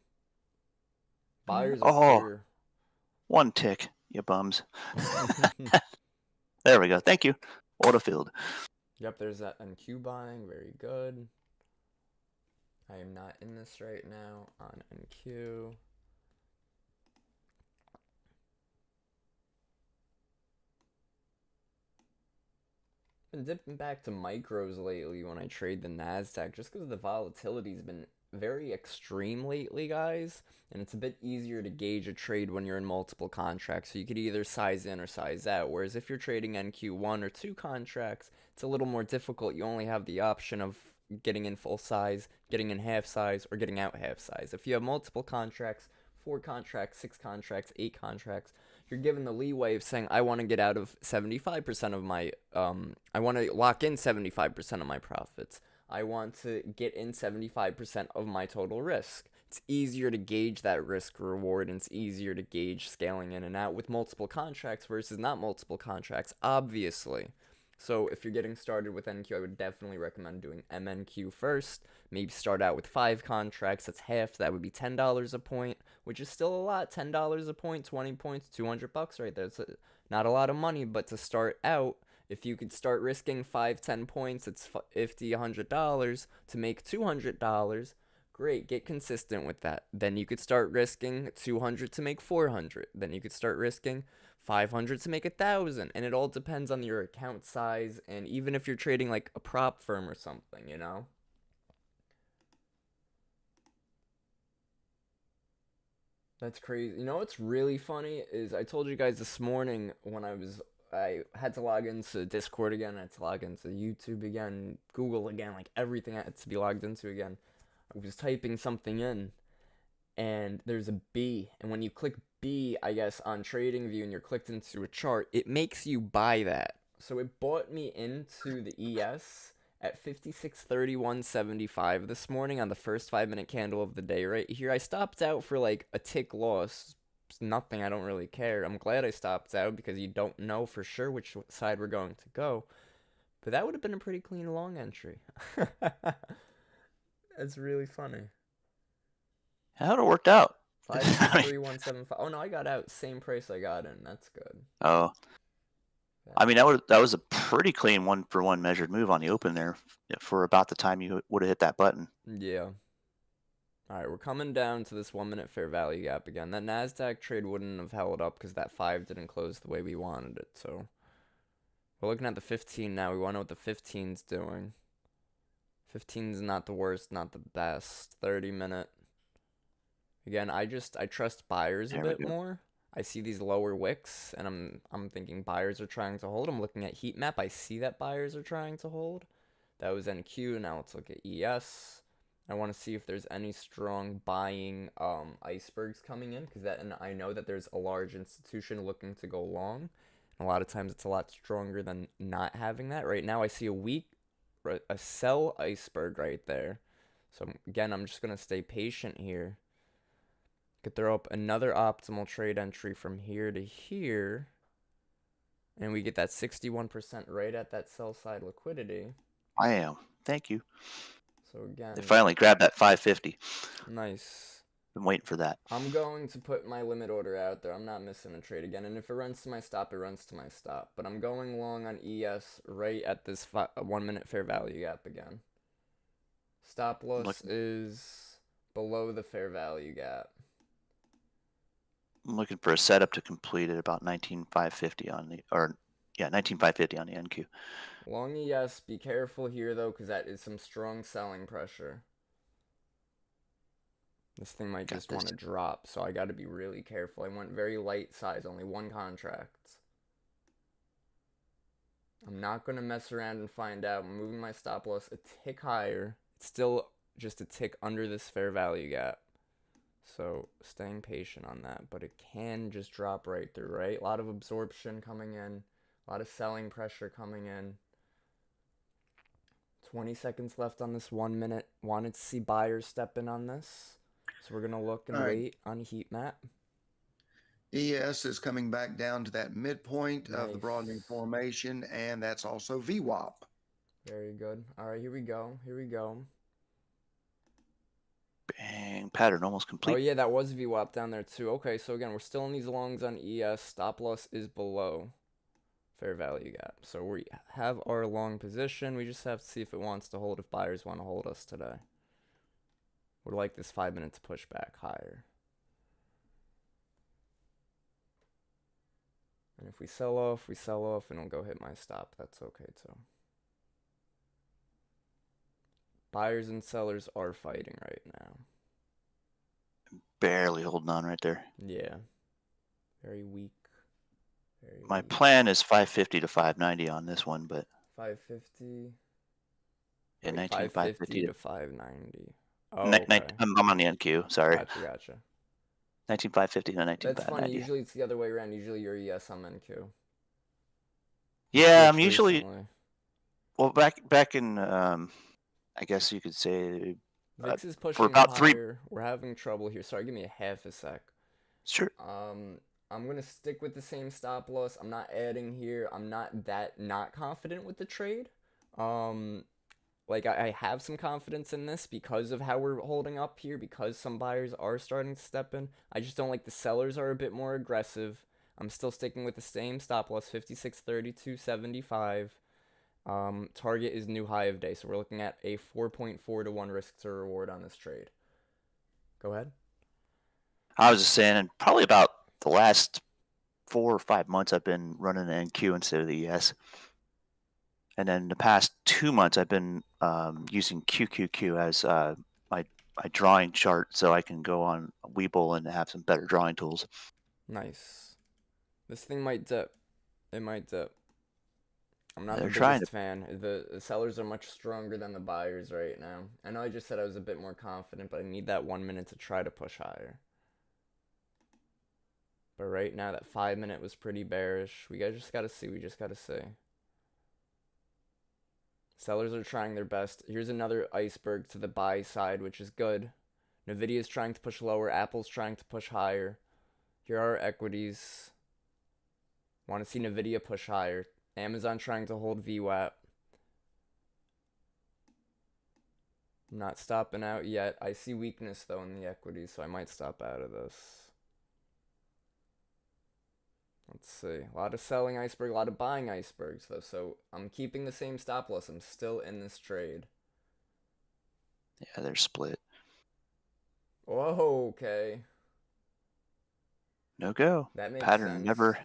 Buyers are here. One tick, you bums. There we go. Thank you. Order filled. Yep, there's that NQ buying. Very good. I am not in this right now on NQ. Been dipping back to micros lately when I trade the NASDAQ just because the volatility's been very extreme lately, guys. And it's a bit easier to gauge a trade when you're in multiple contracts. So you could either size in or size out. Whereas if you're trading NQ1 or 2 contracts, it's a little more difficult. You only have the option of getting in full size, getting in half size, or getting out half size. If you have multiple contracts, 4 contracts, 6 contracts, 8 contracts, you're given the leeway of saying, I want to get out of 75% of my, I want to lock in 75% of my profits. I want to get in 75% of my total risk. It's easier to gauge that risk reward, and it's easier to gauge scaling in and out with multiple contracts versus not multiple contracts, obviously. So if you're getting started with NQ, I would definitely recommend doing MNQ first. Maybe start out with 5 contracts. That's half. That would be $10 a point, which is still a lot. $10 a point, 20 points, $200 right there. It's not a lot of money, but to start out, if you could start risking 5, 10 points, it's $50, $100 to make $200. Great, get consistent with that. Then you could start risking 200 to make 400. Then you could start risking 500 to make 1,000, and it all depends on your account size, and even if you're trading like a prop firm or something, you know. That's crazy. You know what's really funny is I told you guys this morning when I was I had to log into Discord again. I had to log into YouTube again, Google again, like everything had to be logged into again. I was typing something in, and there's a B, and when you click B, I guess on TradingView and you're clicked into a chart, it makes you buy that. So it bought me into the ES at 56.31.75 this morning on the first 5-minute candle of the day right here. I stopped out for like a tick loss. It's nothing, I don't really care. I'm glad I stopped out because you don't know for sure which side we're going to go. But that would have been a pretty clean long entry. That's really funny. How it worked out? 5.3175. Oh no, I got out same price I got in. That's good. Oh, I mean that was a pretty clean 1-for-1 measured move on the open there for about the time you would have hit that button. Yeah. All right, we're coming down to this 1-minute fair value gap again. That NASDAQ trade wouldn't have held up because that 5 didn't close the way we wanted it. So we're looking at the 15 now. We want to know what the 15's doing. 15's not the worst, not the best. 30-minute. Again, I trust buyers a bit more. I see these lower wicks, and I'm thinking buyers are trying to hold. I'm looking at heat map. I see that buyers are trying to hold. That was NQ. Now let's look at ES. I want to see if there's any strong buying icebergs coming in, because and I know that there's a large institution looking to go long. And a lot of times it's a lot stronger than not having that. Right now I see a sell iceberg right there. So again, I'm just gonna stay patient here. Could throw up another optimal trade entry from here to here, and we get that 61% right at that sell side liquidity. I am. Thank you. So again, they finally grabbed that 550. Nice. Been waiting for that. I'm going to put my limit order out there. I'm not missing a trade again, and if it runs to my stop, it runs to my stop. But I'm going long on ES right at this 1-minute fair value gap again. Stop loss is below the fair value gap. I'm looking for a setup to complete at about 19,550 on the 19,550 on the NQ. Long ES, be careful here though, because that is some strong selling pressure. This thing might just want to drop, so I got to be really careful. I went very light size, only one contract. I'm not going to mess around and find out. I'm moving my stop loss a tick higher. It's still just a tick under this fair value gap. So staying patient on that, but it can just drop right through, right? A lot of absorption coming in, a lot of selling pressure coming in. 20 seconds left on this 1 minute. Wanted to see buyers step in on this. So we're going to look and wait on heat map. ES is coming back down to that midpoint of the broadening formation, and that's also VWAP. Very good. All right, here we go. Here we go. Bang, pattern almost complete. Oh yeah, that was VWAP down there too. Okay, so again, we're still in these longs on ES. Stop loss is below fair value gap. So we have our long position. We just have to see if it wants to hold, if buyers want to hold us today. Would like this 5 minutes to push back higher. And if we sell off, and it'll go hit my stop. That's okay too. Buyers and sellers are fighting right now. Barely holding on right there. Yeah. Very weak. My plan is 550 to 590 on this one, but 550. Yeah, 550 to 590. Oh, okay. I'm on the NQ. Sorry. Gotcha. 19,550 to 19,590. That's funny. Usually it's the other way around. Usually you're ES, I'm NQ. Yeah, I'm usually. Well, back in, I guess you could say. VIX is pushing for about higher. We're having trouble here. Sorry, give me a half a sec. Sure. I'm gonna stick with the same stop loss. I'm not adding here. I'm not confident with the trade. Like I have some confidence in this because of how we're holding up here, because some buyers are starting to step in. I just don't like the sellers are a bit more aggressive. I'm still sticking with the same stop loss, 56.3275. Target is new high of day, so we're looking at a 4.4 to 1 risk to reward on this trade. Go ahead. I was just saying, and probably about the last 4 or 5 months, I've been running an NQ instead of the ES. And then the past 2 months, I've been using QQQ as my drawing chart, so I can go on Webull and have some better drawing tools. Nice. This thing might dip. It might dip. I'm not They're the trying biggest fan. The sellers are much stronger than the buyers right now. I know I just said I was a bit more confident, but I need that 1 minute to try to push higher. But right now, that 5 minute was pretty bearish. We just gotta see. We just gotta see. Sellers are trying their best. Here's another iceberg to the buy side, which is good. Nvidia's trying to push lower. Apple's trying to push higher. Here are our equities. Want to see Nvidia push higher. Amazon trying to hold VWAP. I'm not stopping out yet. I see weakness though in the equities, so I might stop out of this. Let's see. A lot of selling iceberg, a lot of buying icebergs though. So I'm keeping the same stop loss. I'm still in this trade. Yeah, they're split. Whoa, okay. No go. That makes Pattern sense.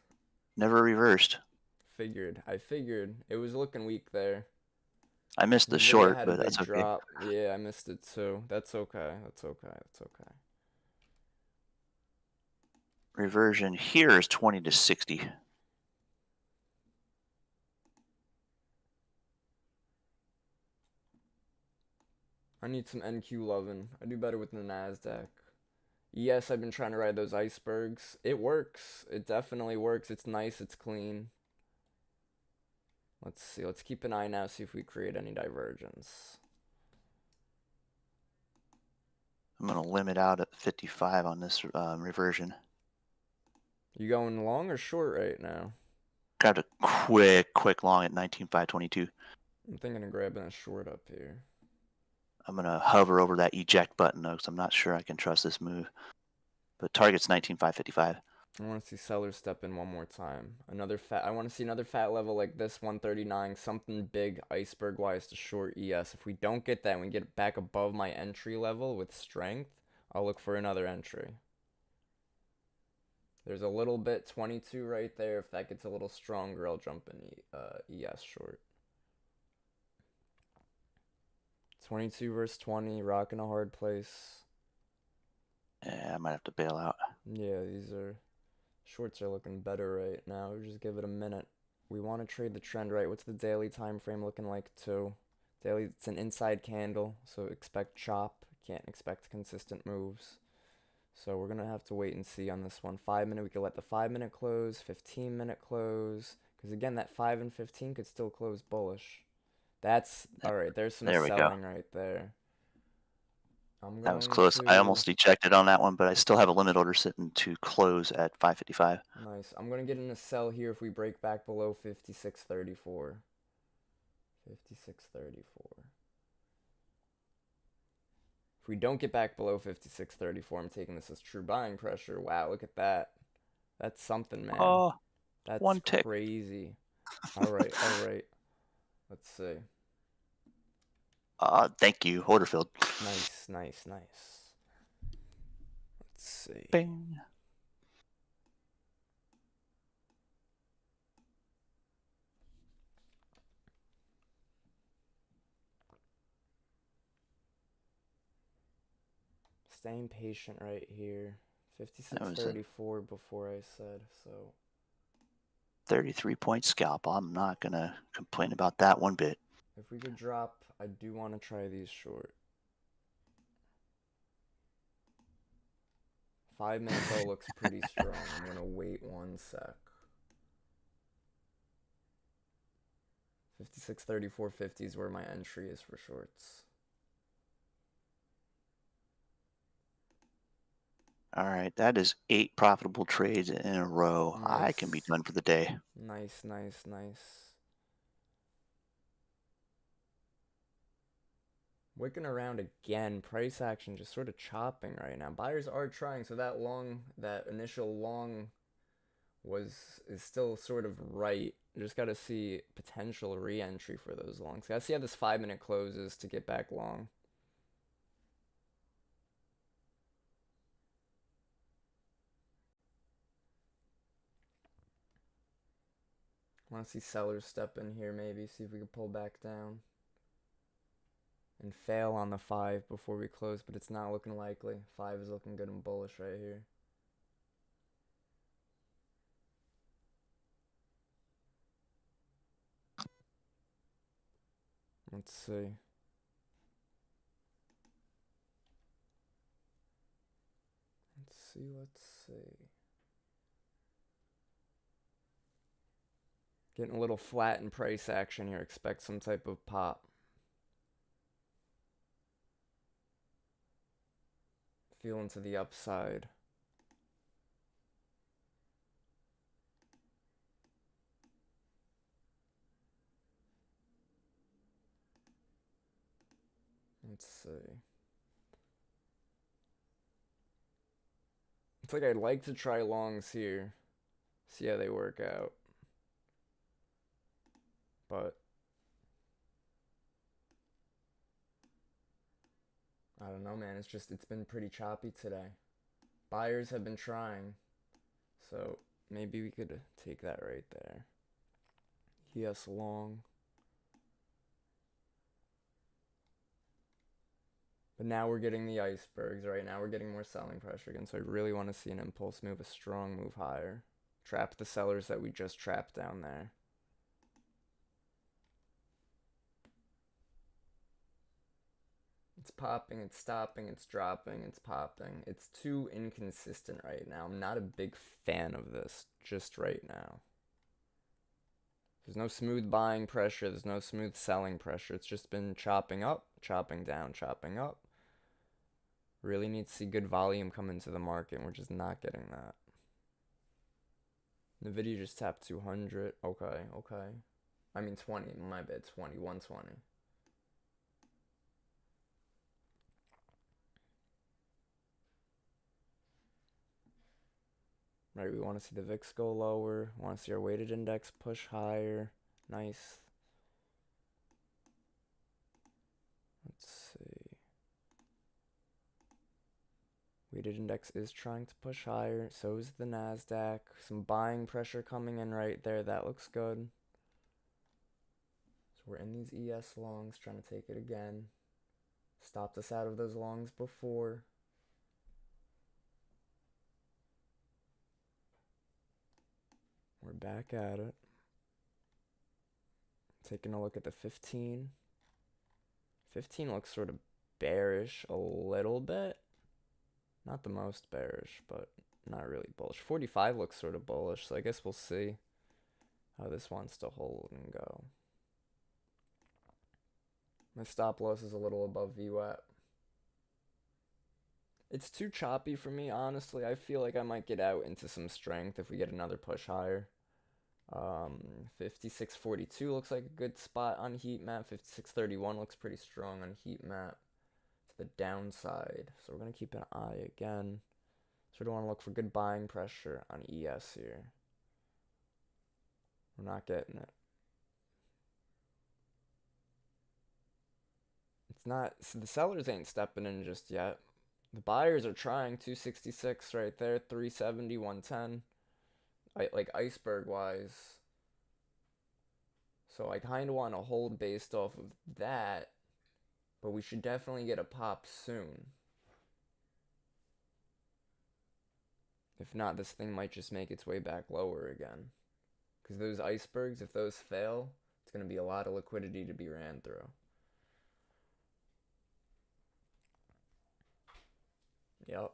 never reversed. I figured. It was looking weak there. I missed the Nvidia short, had a but big that's okay. drop. Yeah, I missed it too. That's okay. That's okay. That's okay. Reversion here is 20 to 60. I need some NQ loving. I do better with the NASDAQ. Yes, I've been trying to ride those icebergs. It works. It definitely works. It's nice. It's clean. Let's see. Let's keep an eye now, see if we create any divergence. I'm going to limit out at 55 on this reversion. You going long or short right now? Grabbed a quick long at 19,522. I'm thinking of grabbing a short up here. I'm going to hover over that eject button, though, because I'm not sure I can trust this move. But target's 19,555. I want to see sellers step in one more time. I want to see another fat level like this, 139, something big iceberg-wise to short ES. If we don't get that and we get back above my entry level with strength, I'll look for another entry. There's a little bit, 22 right there. If that gets a little stronger, I'll jump in ES short. 22 versus 20, rocking a hard place. Yeah, I might have to bail out. Yeah, shorts are looking better right now. Just give it a minute. We want to trade the trend, right? What's the daily time frame looking like too? Daily, it's an inside candle, so expect chop. Can't expect consistent moves. So we're gonna have to wait and see on this one. 5 minute, we could let the 5 minute close, 15-minute close, because again, that 5 and 15 could still close bullish. That's all right. There's some There we go. selling right there. That was close. I almost ejected on that one, but I still have a limit order sitting to close at 555. Nice. I'm going to get in a sell here if we break back below 56.34. 56.34. If we don't get back below 56.34, I'm taking this as true buying pressure. Wow, look at that. That's something, man. Oh, that's one tick. Crazy. All right, all right. Let's see. Thank you, order filled. Nice, nice, nice. Let's see. Bing. Staying patient right here. 56.34 before I said, so. 33-point scalp. I'm not going to complain about that one bit. If we could drop, I do want to try these short. 5 minute though looks pretty strong. I'm going to wait 1 sec. 56.34.50 is where my entry is for shorts. All right, that is 8 profitable trades in a row. Nice. I can be done for the day. Nice, nice, nice. Wicking around again. Price action just sort of chopping right now. Buyers are trying, so that initial long is still sort of right. Just got to see potential re-entry for those longs. Got to see how this 5 minute closes to get back long. Want to see sellers step in here maybe, see if we can pull back down. And fail on the 5 before we close, but it's not looking likely. 5 is looking good and bullish right here. Let's see. Let's see. Getting a little flat in price action here. Expect some type of pop. Feeling to the upside. Let's see. It's like I'd like to try longs here. See how they work out. But I don't know, man. It's been pretty choppy today. Buyers have been trying. So maybe we could take that right there. Yes, long. But now we're getting the icebergs, right? Now we're getting more selling pressure again. So I really want to see an impulse move, a strong move higher. Trap the sellers that we just trapped down there. It's popping, it's stopping, it's dropping, it's popping. It's too inconsistent right now. I'm not a big fan of this just right now. There's no smooth buying pressure. There's no smooth selling pressure. It's just been chopping up, chopping down, chopping up. Really need to see good volume come into the market, and we're just not getting that. Nvidia just tapped 200. Okay. I mean 20. My bad. 20. 120. Right, we want to see the VIX go lower. We want to see our weighted index push higher. Nice. Let's see. Weighted index is trying to push higher. So is the NASDAQ. Some buying pressure coming in right there. That looks good. So we're in these ES longs, trying to take it again. Stopped us out of those longs before. We're back at it. Taking a look at the 15. 15 looks sort of bearish a little bit. Not the most bearish, but not really bullish. 45 looks sort of bullish, so I guess we'll see how this wants to hold and go. My stop loss is a little above VWAP. It's too choppy for me, honestly. I feel like I might get out into some strength if we get another push higher. 56.42 looks like a good spot on heat map. 56.31 looks pretty strong on heat map to the downside. So we're going to keep an eye again. Sort of want to look for good buying pressure on ES here. We're not getting it. It's not, so the sellers ain't stepping in just yet. The buyers are trying. 266 right there, 370, 110. Like iceberg wise. So I kind of want to hold based off of that, but we should definitely get a pop soon. If not, this thing might just make its way back lower again. Because those icebergs, if those fail, it's going to be a lot of liquidity to be ran through. Yep.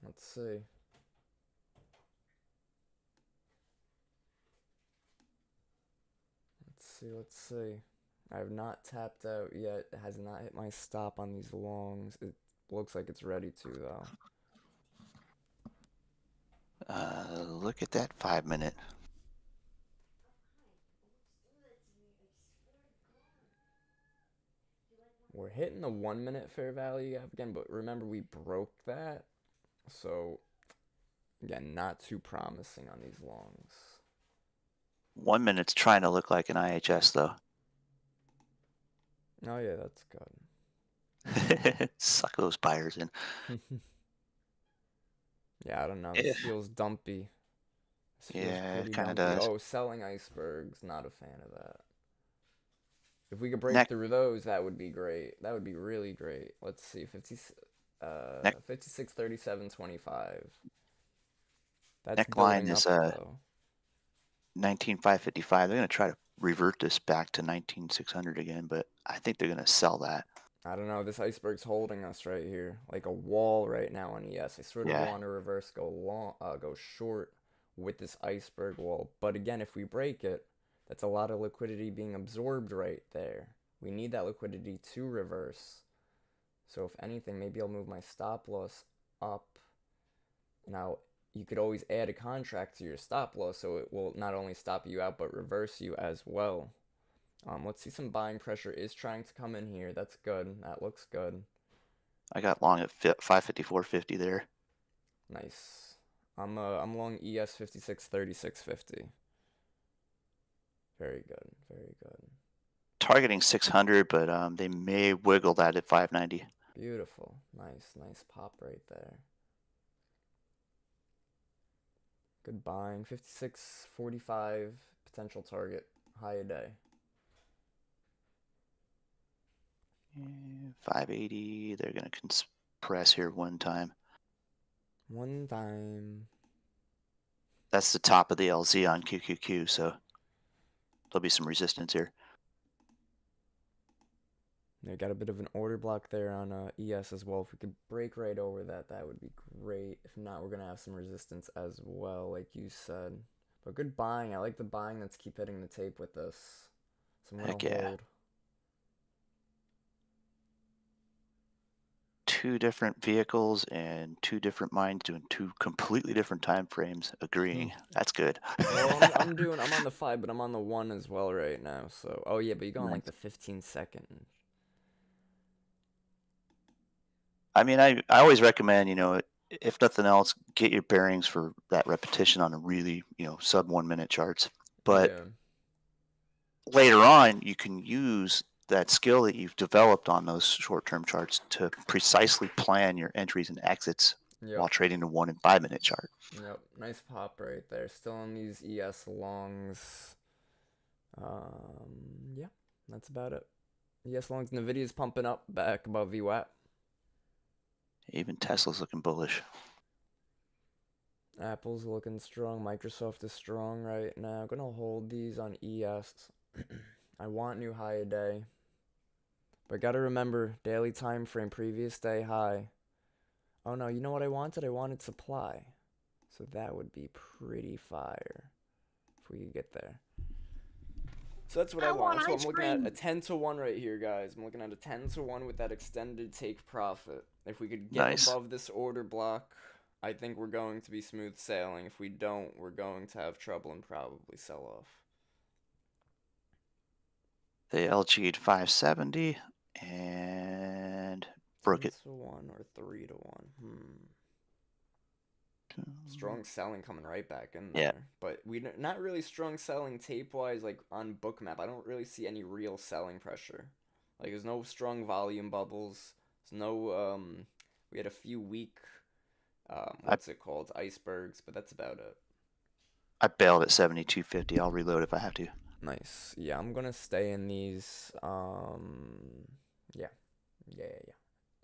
Let's see. Let's see. I have not tapped out yet. It has not hit my stop on these longs. It looks like it's ready to, though. Look at that 5 minute. We're hitting the 1 minute fair value gap again, but remember we broke that. So, again, not too promising on these longs. 1 minute's trying to look like an IHS, though. Oh, yeah, that's good. Suck those buyers in. Yeah, I don't know. This feels dumpy. This feels Yeah, it pretty kind of dumpy. does. Oh, selling icebergs. Not a fan of that. If we could break through those, that would be great. That would be really great. Let's see. 56, 37, 25. That's Neckline building is up, though. 19,555. They're going to try to revert this back to 19,600 again, but I think they're going to sell that. I don't know. This iceberg's holding us right here, like a wall right now on ES. I sort of Yeah. want to reverse go short with this iceberg wall. But again, if we break it, that's a lot of liquidity being absorbed right there. We need that liquidity to reverse. So if anything, maybe I'll move my stop loss up. Now, you could always add a contract to your stop loss, so it will not only stop you out, but reverse you as well. Let's see, some buying pressure is trying to come in here. That's good. That looks good. I got long at 554.50 there. Nice. I'm long ES 5636.50. Very good. Very good. Targeting 600, but they may wiggle that at 590. Beautiful. Nice pop right there. Good buying. 56.45 potential target. High a day. 580. They're going to compress here one time. One time. That's the top of the LZ on QQQ, so there'll be some resistance here. They got a bit of an order block there on ES as well. If we could break right over that, that would be great. If not, we're going to have some resistance as well, like you said. But good buying. I like the buying that's keep hitting the tape with this. So I'm going to hold. Two different vehicles and two different minds doing two completely different time frames agreeing. That's good. Well, I'm on the 5, but I'm on the 1 as well right now. So, oh yeah, but you go on like the 15-second. I mean, I always recommend, if nothing else, get your bearings for that repetition on a really, sub 1 minute charts. But later on, you can use that skill that you've developed on those short-term charts to precisely plan your entries and exits while trading the 1 and 5 minute chart. Yep, nice pop right there. Still on these ES longs. Yeah, that's about it. ES longs, Nvidia's pumping up back above VWAP. Even Tesla's looking bullish. Apple's looking strong. Microsoft is strong right now. Gonna hold these on ES. I want new high a day. But gotta remember, daily time frame, previous day high. Oh no, you know what I wanted? I wanted supply. So that would be pretty fire if we could get there. So that's what I want. So I'm looking at a 10-to-1 right here, guys. I'm looking at a 10-to-1 with that extended take profit. If we could get above this order block, I think we're going to be smooth sailing. If we don't, we're going to have trouble and probably sell off. They LG'd 570 and broke it. 10-to-1 or 3-to-1. Strong selling coming right back in there. Yeah. But we not really strong selling tape-wise, like on Bookmap. I don't really see any real selling pressure. Like, there's no strong volume bubbles. There's no, we had a few weak, icebergs, but that's about it. I bailed at 72.50. I'll reload if I have to. Nice. Yeah, I'm gonna stay in these, yeah.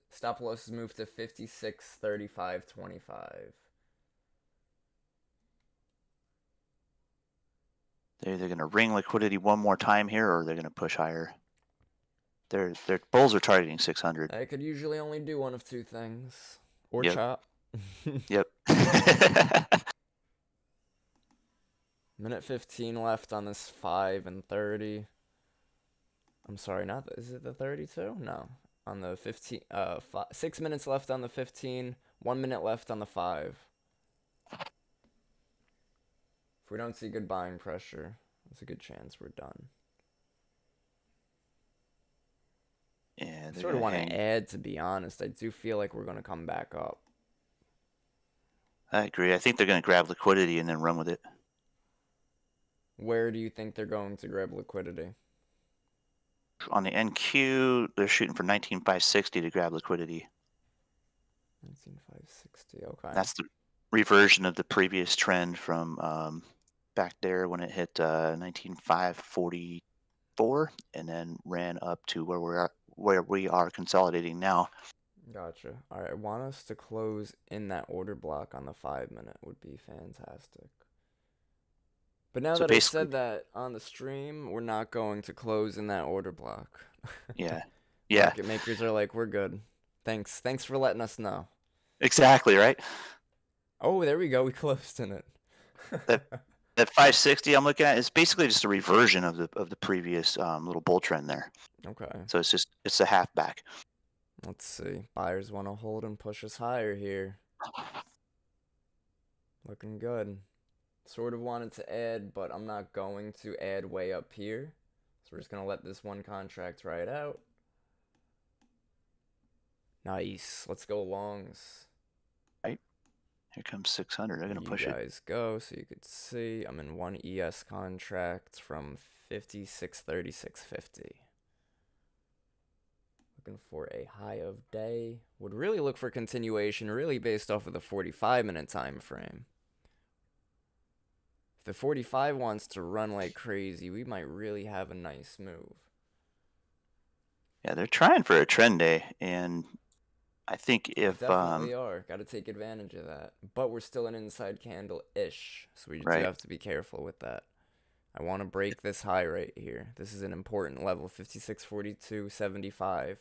Stop loss has moved to 56.35.25. They're either going to ring liquidity one more time here, or they're going to push higher. Their bulls are targeting 600. I could usually only do one of two things, or chop. Yep. Minute 15 left on this 5 and 30. I'm sorry, is it the 32? No, on the 15. 6 minutes left on the 15. 1 minute left on the 5. If we don't see good buying pressure, there's a good chance we're done. Yeah, I sort of want to add, to be honest. I do feel like we're going to come back up. I agree. I think they're going to grab liquidity and then run with it. Where do you think they're going to grab liquidity? On the NQ, they're shooting for 19,560 to grab liquidity. 19,560, okay. That's the reversion of the previous trend from back there when it hit 19,544 and then ran up to where we are consolidating now. Gotcha. All right, I want us to close in that order block on the 5 minute would be fantastic. But now So that I basically, said that on the stream, we're not going to close in that order block. yeah, Market makers are like, we're good. Thanks for letting us know. exactly, right? Oh, there we go. We closed in it. That that 560 I'm looking at is basically just a reversion of the previous little bull trend there. Okay. So it's a half back. Let's see. Buyers want to hold and push us higher here. Looking good. Sort of wanted to add, but I'm not going to add way up here. So we're just going to let this one contract ride out. Nice. Let's go longs. Right. Here comes 600. They're going to push You it. guys go so you could see. I'm in one ES contract from 5636.50. Looking for a high of day. Would really look for continuation, really based off of the 45-minute time frame. If the 45 wants to run like crazy, we might really have a nice move. Yeah, they're trying for a trend day, and I think if Definitely are. Got to take advantage of that. But we're still an inside candle-ish, so we do Right. have to be careful with that. I want to break this high right here. This is an important level, 56.42.75.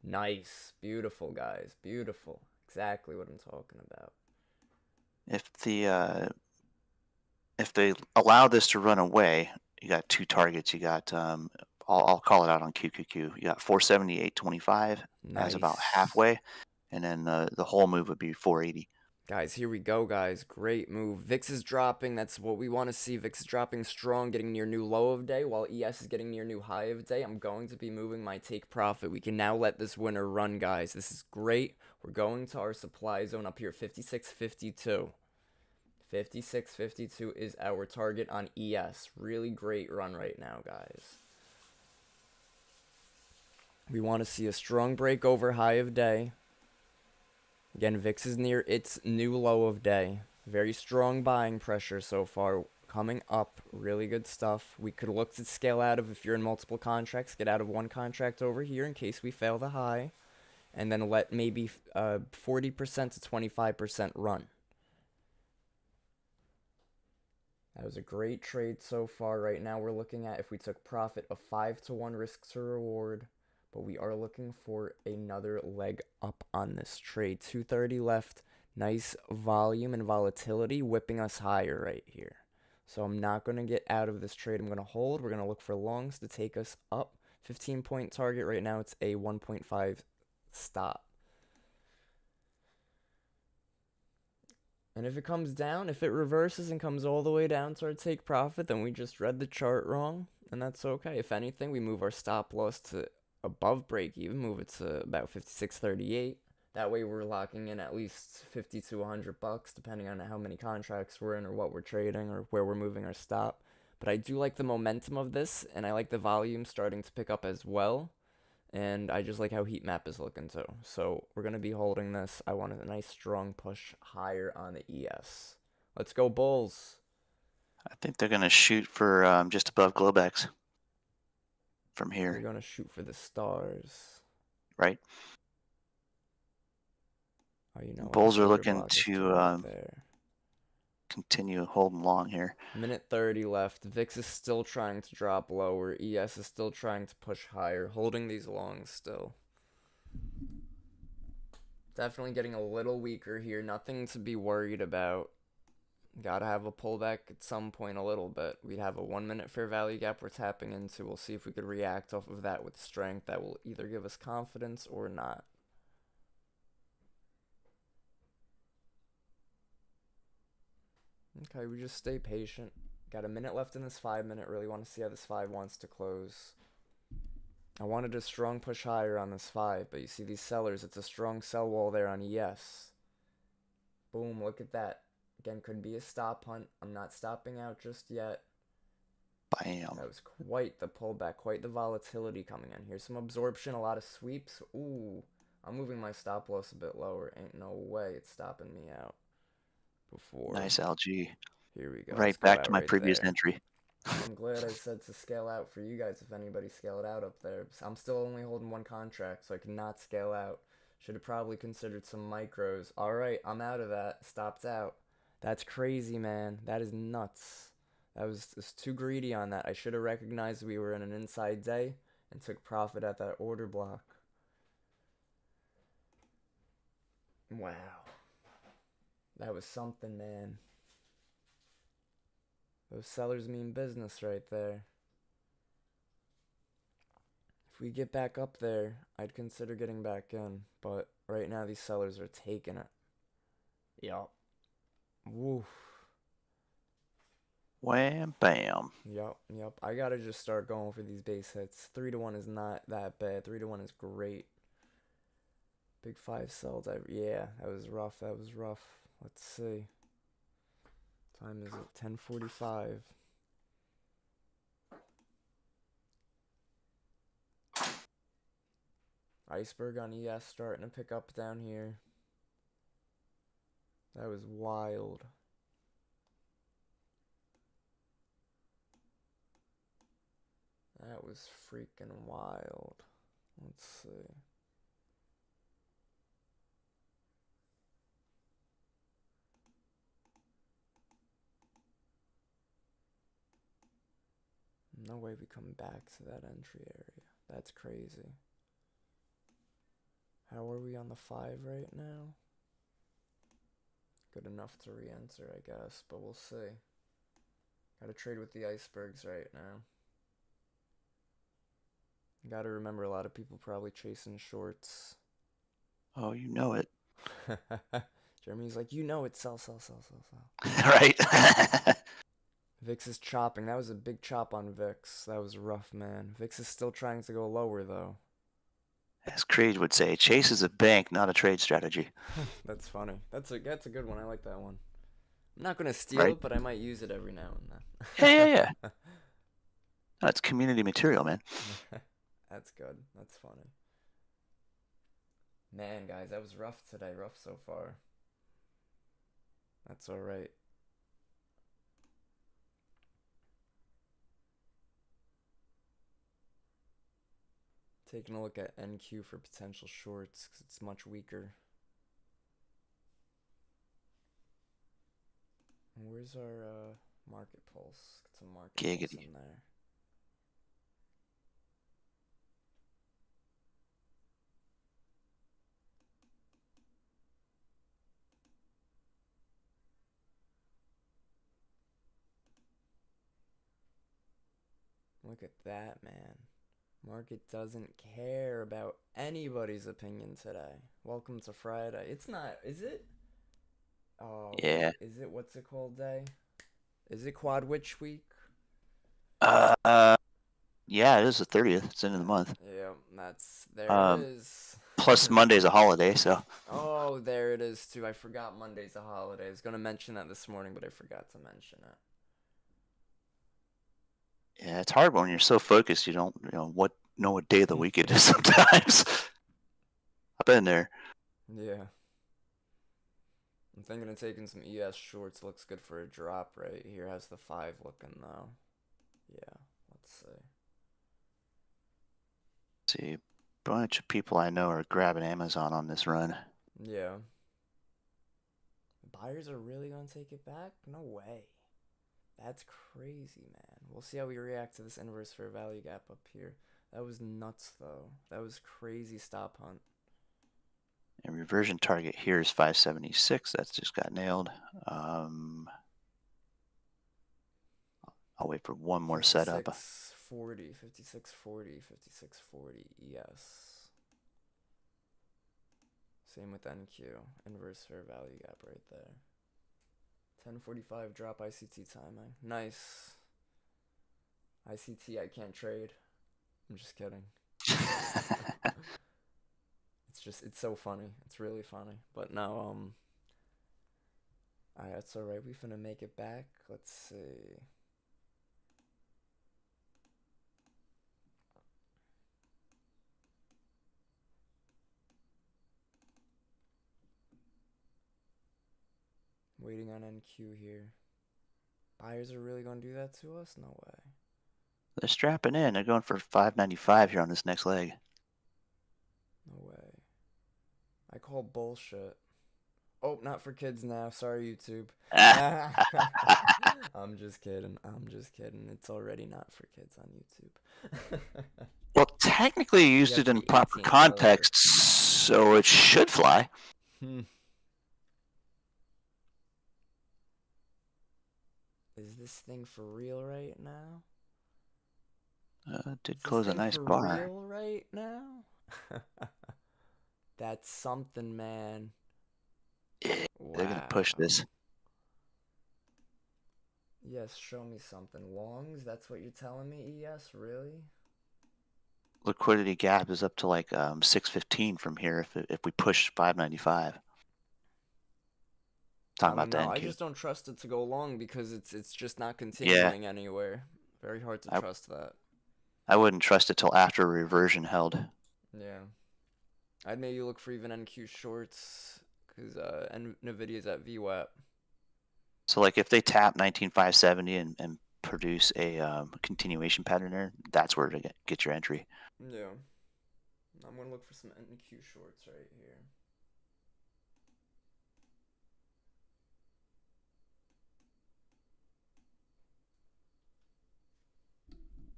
Nice. Beautiful, guys. Beautiful. Exactly what I'm talking about. if they allow this to run away, you got two targets. You got I'll call it out on QQQ. You got 478.25 as about Nice. halfway, and then the whole move would be 480. Guys, here we go, guys. Great move. VIX is dropping. That's what we want to see. VIX is dropping strong, getting near new low of day, while ES is getting near new high of day. I'm going to be moving my take profit. We can now let this winner run, guys. This is great. We're going to our supply zone up here, 56.52. 56.52 is our target on ES. Really great run right now, guys. We want to see a strong break over high of day. Again, VIX is near its new low of day. Very strong buying pressure so far. Coming up, really good stuff. We could look to scale out of, if you're in multiple contracts, get out of one contract over here in case we fail the high. And then let maybe 40% to 25% run. That was a great trade so far. Right now we're looking at, if we took profit, a 5-to-1 risk to reward. But we are looking for another leg up on this trade. 230 left. Nice volume and volatility whipping us higher right here. So I'm not going to get out of this trade. I'm going to hold. We're going to look for longs to take us up. 15-point target. Right now it's a 1.5 stop. And if it comes down, if it reverses and comes all the way down to our take profit, then we just read the chart wrong. And that's okay. If anything, we move our stop loss to above break even, move it to about 56.38. That way we're locking in at least 50 to 100 bucks, depending on how many contracts we're in or what we're trading or where we're moving our stop. But I do like the momentum of this, and I like the volume starting to pick up as well. And I just like how heat map is looking too. So we're going to be holding this. I want a nice strong push higher on the ES. Let's go Bulls. I think they're going to shoot for just above Globex from here. We're going to shoot for the stars. Right. Oh, you know what? Bulls This are order looking block is to right there. continue holding long here. Minute 30 left. VIX is still trying to drop lower. ES is still trying to push higher. Holding these longs still. Definitely getting a little weaker here. Nothing to be worried about. Gotta have a pullback at some point a little bit. We'd have a 1 minute fair value gap we're tapping into. We'll see if we could react off of that with strength. That will either give us confidence or not. Okay, we just stay patient. Got a minute left in this 5 minute. Really want to see how this 5 wants to close. I wanted a strong push higher on this 5, but you see these sellers. It's a strong sell wall there on ES. Boom, look at that. Again, could be a stop hunt. I'm not stopping out just yet. Bam. That was quite the pullback, quite the volatility coming in. Here's some absorption, a lot of sweeps. Ooh, I'm moving my stop loss a bit lower. Ain't no way it's stopping me out. Before. Nice LG. Here we go. Right back to my previous entry. I'm glad I said to scale out for you guys if anybody scaled out up there. I'm still only holding one contract, so I cannot scale out. Should have probably considered some micros. Alright, I'm out of that. Stopped out. That's crazy, man. That is nuts. That was too greedy on that. I should have recognized we were in an inside day and took profit at that order block. Wow. That was something, man. Those sellers mean business right there. If we get back up there, I'd consider getting back in. But right now, these sellers are taking it. Yup. Woof. Wham, bam. Yup. I gotta just start going for these base hits. 3-1 is not that bad. 3-1 is great. Big 5 sells. Yeah, that was rough. Let's see. Time is at 10:45. Iceberg on ES starting to pick up down here. That was wild. That was freaking wild. Let's see. No way we come back to that entry area. That's crazy. How are we on the 5 right now? Good enough to re-enter, I guess, but we'll see. Gotta trade with the icebergs right now. Gotta remember, a lot of people probably chasing shorts. Oh, you know it. Jeremy's like, you know it, sell. Right. Vix is chopping. That was a big chop on Vix. That was rough, man. Vix is still trying to go lower, though. As Creed would say, chase is a bank, not a trade strategy. That's funny. That's a good one. I like that one. I'm not gonna steal it, but I might use it every now and then. Yeah. That's community material, man. That's good. That's funny. Man, guys, that was rough today. Rough so far. That's alright. Taking a look at NQ for potential shorts because it's much weaker. Where's our market pulse? Get some market pulse in there. Look at that, man. Market doesn't care about anybody's opinion today. Welcome to Friday. It's not, is it? Oh, yeah. Is it, what's it called day? Is it Quad Witch Week? Yeah, it is the 30th. It's the end of the month. Yeah, there it is. Plus Monday's a holiday, so. Oh, there it is too. I forgot Monday's a holiday. I was gonna mention that this morning, but I forgot to mention it. Yeah, it's hard when you're so focused. You don't, know what day of the week it is sometimes. I've been there. Yeah. I'm thinking of taking some ES shorts. Looks good for a drop right here. Has the 5 looking though. Yeah, let's see. A bunch of people I know are grabbing Amazon on this run. Yeah. Buyers are really gonna take it back? No way. That's crazy, man. We'll see how we react to this inverse fair value gap up here. That was nuts, though. That was crazy stop hunt. And reversion target here is 576. That's just got nailed. I'll wait for one more setup. 5640, 5640, yes. Same with NQ. Inverse fair value gap right there. 10:45 drop ICT timing. Nice. ICT I can't trade. I'm just kidding. It's so funny. It's really funny. But no, alright, that's alright. We finna make it back. Let's see. Waiting on NQ here. Buyers are really gonna do that to us? No way. They're strapping in. They're going for 595 here on this next leg. No way. I call bullshit. Oh, not for kids now. Sorry, YouTube. I'm just kidding. I'm just kidding. It's already not for kids on YouTube. Well, technically, you used have it to in be proper 18 and older. context, so it should fly. Is this thing for real right now? Did Is close this a thing nice for bar. real right now? That's something, man. Yeah, Wow. they're gonna push this. Yes, show me something. Longs? That's what you're telling me, ES? Really? Liquidity gap is up to like 615 from here if we push 595. Talking about the No, I NQ. just don't trust it to go long because it's just not continuing anywhere. Very hard to trust that. I wouldn't trust it till after reversion held. Yeah. I'd maybe look for even NQ shorts because NVIDIA's at VWAP. So like if they tap 19570 and produce a continuation pattern there, that's where to get your entry. Yeah. I'm going to look for some NQ shorts right here.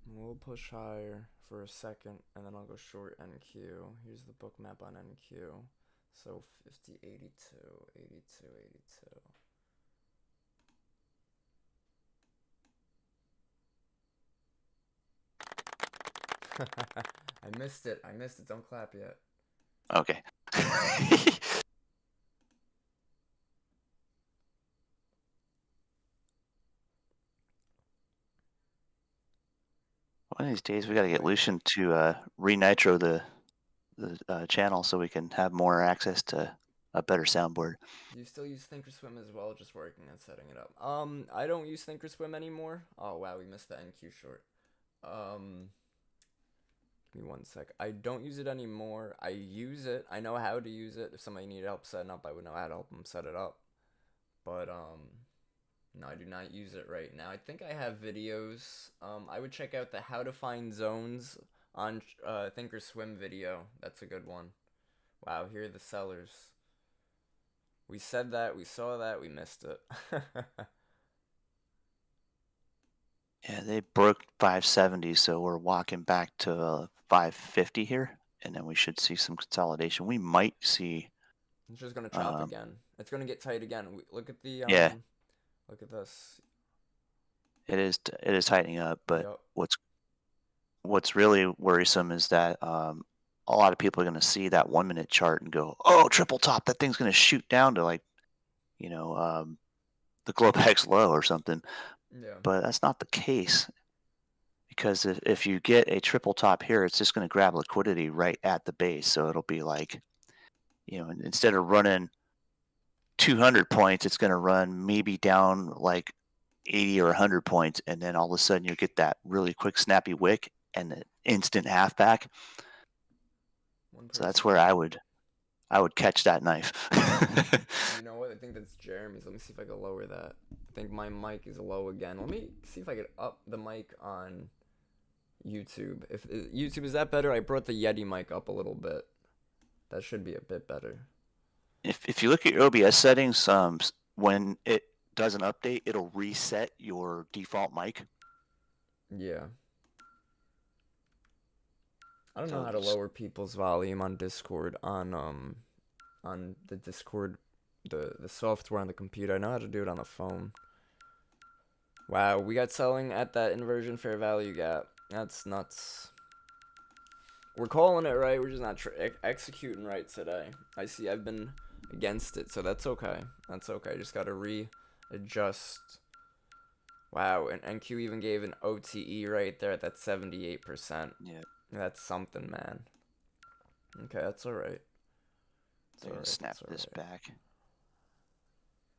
We'll push higher for a second, and then I'll go short NQ. Here's the book map on NQ. So 50, 82, 82, 82. I missed it. Don't clap yet. Okay. One of these days we got to get Lucian to re-nitro the channel so we can have more access to a better soundboard. Do you still use Thinkorswim as well, just working on setting it up? I don't use Thinkorswim anymore. Oh wow, we missed the NQ short. Give me one sec. I don't use it anymore. I use it. I know how to use it. If somebody needed help setting up, I would know how to help them set it up. But no, I do not use it right now. I think I have videos. I would check out the how to find zones on Thinkorswim video. That's a good one. Wow, here are the sellers. We said that, we saw that, we missed it. Yeah, they broke 570, so we're walking back to 550 here, and then we should see some consolidation. We might see. It's just gonna chop again. It's gonna get tight again. Look at the yeah. Look at this. It is tightening up, but Yep. what's really worrisome is that a lot of people are going to see that 1 minute chart and go, "Oh, triple top! That thing's going to shoot down to like, the Globex low or something." Yeah. But that's not the case, because if you get a triple top here, it's just going to grab liquidity right at the base. So it'll be like, instead of running 200 points, it's going to run maybe down like 80 or 100 points, and then all of a sudden you get that really quick snappy wick and an instant half back. So that's where I would catch that knife. You know what? I think that's Jeremy's. Let me see if I can lower that. I think my mic is low again. Let me see if I can up the mic on YouTube. If YouTube is that better, I brought the Yeti mic up a little bit. That should be a bit better. If you look at your OBS settings, when it does an update, it'll reset your default mic. Yeah. I don't know how to lower people's volume on Discord on the Discord the software on the computer. I know how to do it on the phone. Wow, we got selling at that inversion fair value gap. That's nuts. We're calling it right. We're just not executing right today. I see. I've been against it, so that's okay. That's okay. Just gotta readjust. Wow, and NQ even gave an OTE right there at that 78%. Yeah. That's something, man. Okay, that's alright. Snap this back.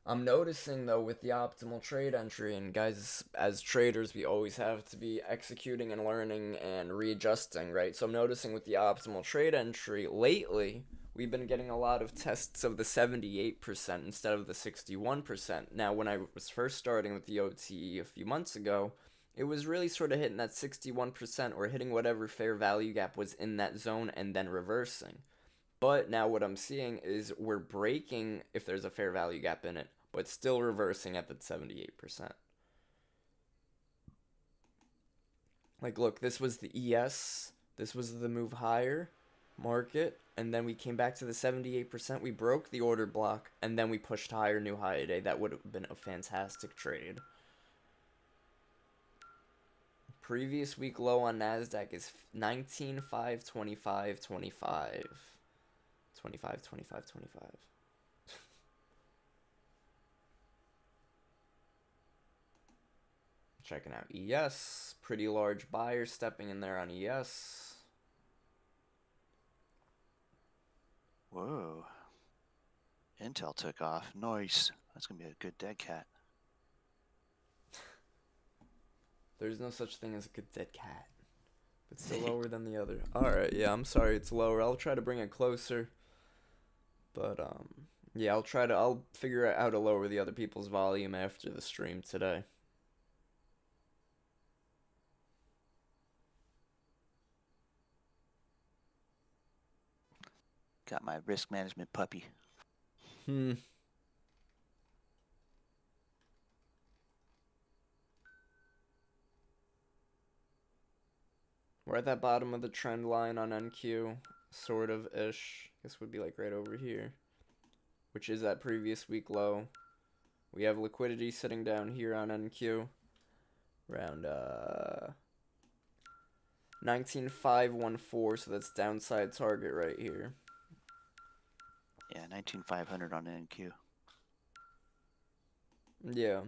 I'm noticing, though, with the optimal trade entry, and guys, as traders, we always have to be executing and learning and readjusting, right? So I'm noticing with the optimal trade entry, lately, we've been getting a lot of tests of the 78% instead of the 61%. Now, when I was first starting with the OTE a few months ago, it was really sort of hitting that 61% or hitting whatever fair value gap was in that zone and then reversing. But now what I'm seeing is we're breaking if there's a fair value gap in it, but still reversing at the 78%. Like, look, this was the ES, this was the move higher market, and then we came back to the 78%. We broke the order block, and then we pushed higher, new high today. That would have been a fantastic trade. Previous week low on NASDAQ is 19,525.25. 25. Checking out ES. Pretty large buyer stepping in there on ES. Whoa. Intel took off. Nice. That's going to be a good dead cat. There's no such thing as a good dead cat. But still lower than the other. Alright, yeah, I'm sorry it's lower. I'll try to bring it closer. But, yeah, I'll figure out how to lower the other people's volume after the stream today. Got my risk management puppy. We're at that bottom of the trend line on NQ, sort of ish. This would be like right over here, which is that previous week low. We have liquidity sitting down here on NQ, around 19,514. So that's downside target right here. Yeah, 19,500 on NQ. Yeah.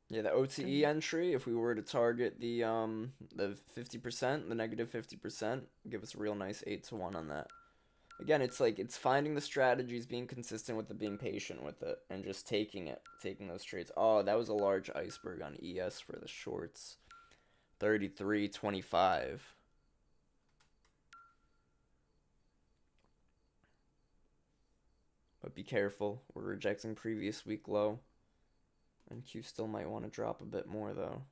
Yeah, the OTE entry, if we were to target the 50%, the negative 50%, give us a real nice 8-1 on that. Again, it's like, it's finding the strategies, being consistent with it, being patient with it, and just taking those trades. Oh, that was a large iceberg on ES for the shorts. 33.25. But be careful, we're rejecting previous week low. And Q still might want to drop a bit more, though.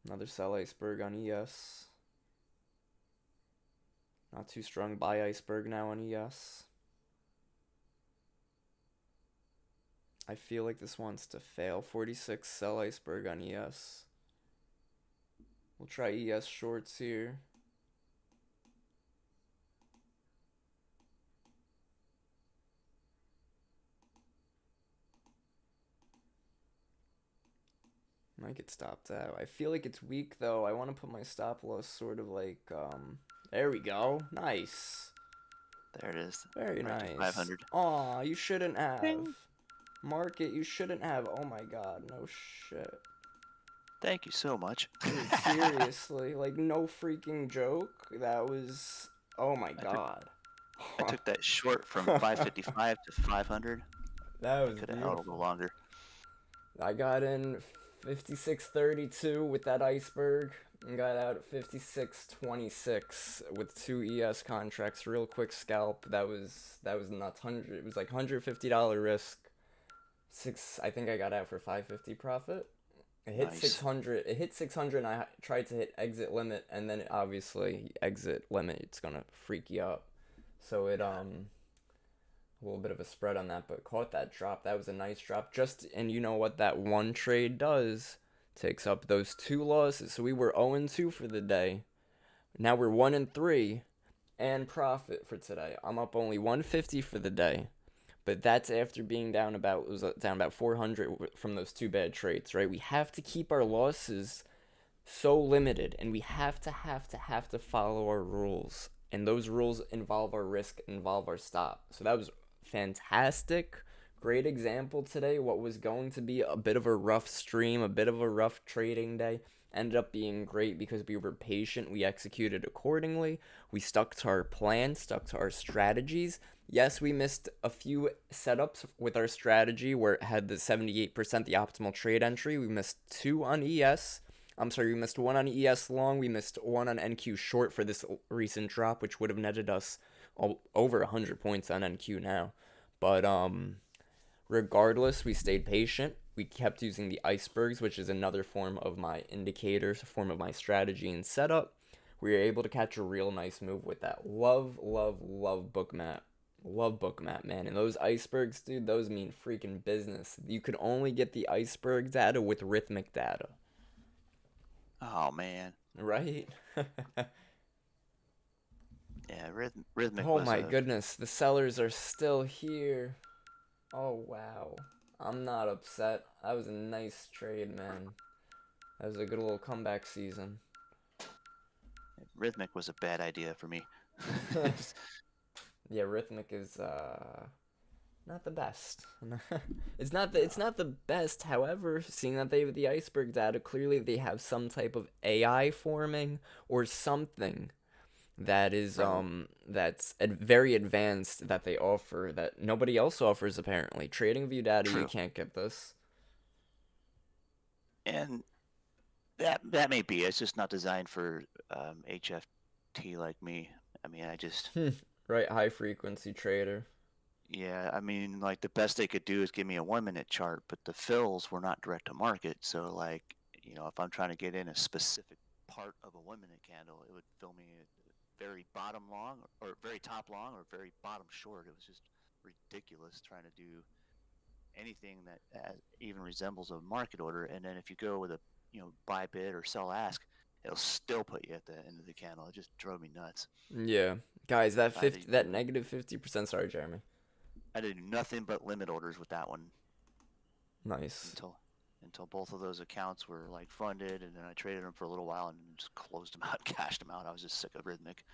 Another sell iceberg on ES. Not too strong buy iceberg now on ES. I feel like this wants to fail. 46 sell iceberg on ES. We'll try ES shorts here. Might get stopped out. I feel like it's weak though. I want to put my stop loss sort of like, there we go. Nice. There it is. Very Right nice. 500. Aw, you shouldn't have. Ding. Market, you shouldn't have. Oh my god, no shit. Thank you so much. Dude, seriously, like no freaking joke. That was, oh my god. I took that short from 555 to 500. That was Could have held a little longer. I got in 56.32 with that iceberg and got out at 56.26 with 2 ES contracts. Real quick scalp. That was nuts. It was like $150 risk. I think I got out for 550 profit. It hit Nice. 600. It hit 600 and I tried to hit exit limit, and then obviously exit limit, it's gonna freak you up. So it a little bit of a spread on that, but caught that drop. That was a nice drop. And you know what that one trade does? Takes up those 2 losses. So we were 0-2 for the day. Now we're 1-3 and profit for today. I'm up only 150 for the day. But that's after being down about 400 from those 2 bad trades, right? We have to keep our losses so limited, and we have to follow our rules. And those rules involve our risk, involve our stop. So that was fantastic. Great example today. What was going to be a bit of a rough stream, a bit of a rough trading day, ended up being great because we were patient. We executed accordingly. We stuck to our plan, stuck to our strategies. Yes, we missed a few setups with our strategy where it had the 78%, the optimal trade entry. We missed 2 on ES. We missed 1 on ES long. We missed 1 on NQ short for this recent drop, which would have netted us over 100 points on NQ now. But regardless, we stayed patient. we kept using the icebergs, which is another form of my indicators, a form of my strategy and setup. We were able to catch a real nice move with that. Love bookmap. Love bookmap, man. And those icebergs, dude, those mean freaking business. You could only get the iceberg data with rhythmic data. Oh man. Right? Yeah, rhythmic Oh was my goodness, the sellers are still here. Oh wow. I'm not upset. That was a nice trade, man. That was a good little comeback season. Rhythmic was a bad idea for me. Yeah, rhythmic is not the best. It's not the best. However, seeing that they have the iceberg data, clearly they have some type of AI forming or something that is that's very advanced that they offer that nobody else offers apparently. Trading view data, True. You can't get this. And that may be. It's just not designed for HFT like me. I mean, I just Right, high frequency trader. yeah. I mean, like the best they could do is give me a 1-minute chart, but the fills were not direct to market. So like, if I'm trying to get in a specific part of a 1-minute candle, it would fill me very bottom long or very top long or very bottom short. It was just ridiculous trying to do anything that even resembles a market order. And then if you go with a buy bid or sell ask, it'll still put you at the end of the candle. It just drove me nuts. Yeah, guys, that negative 50%. Sorry, Jeremy. I did nothing but limit orders with that one. Nice. Until both of those accounts were like funded, and then I traded them for a little while and just closed them out, and cashed them out. I was just sick of rhythmic.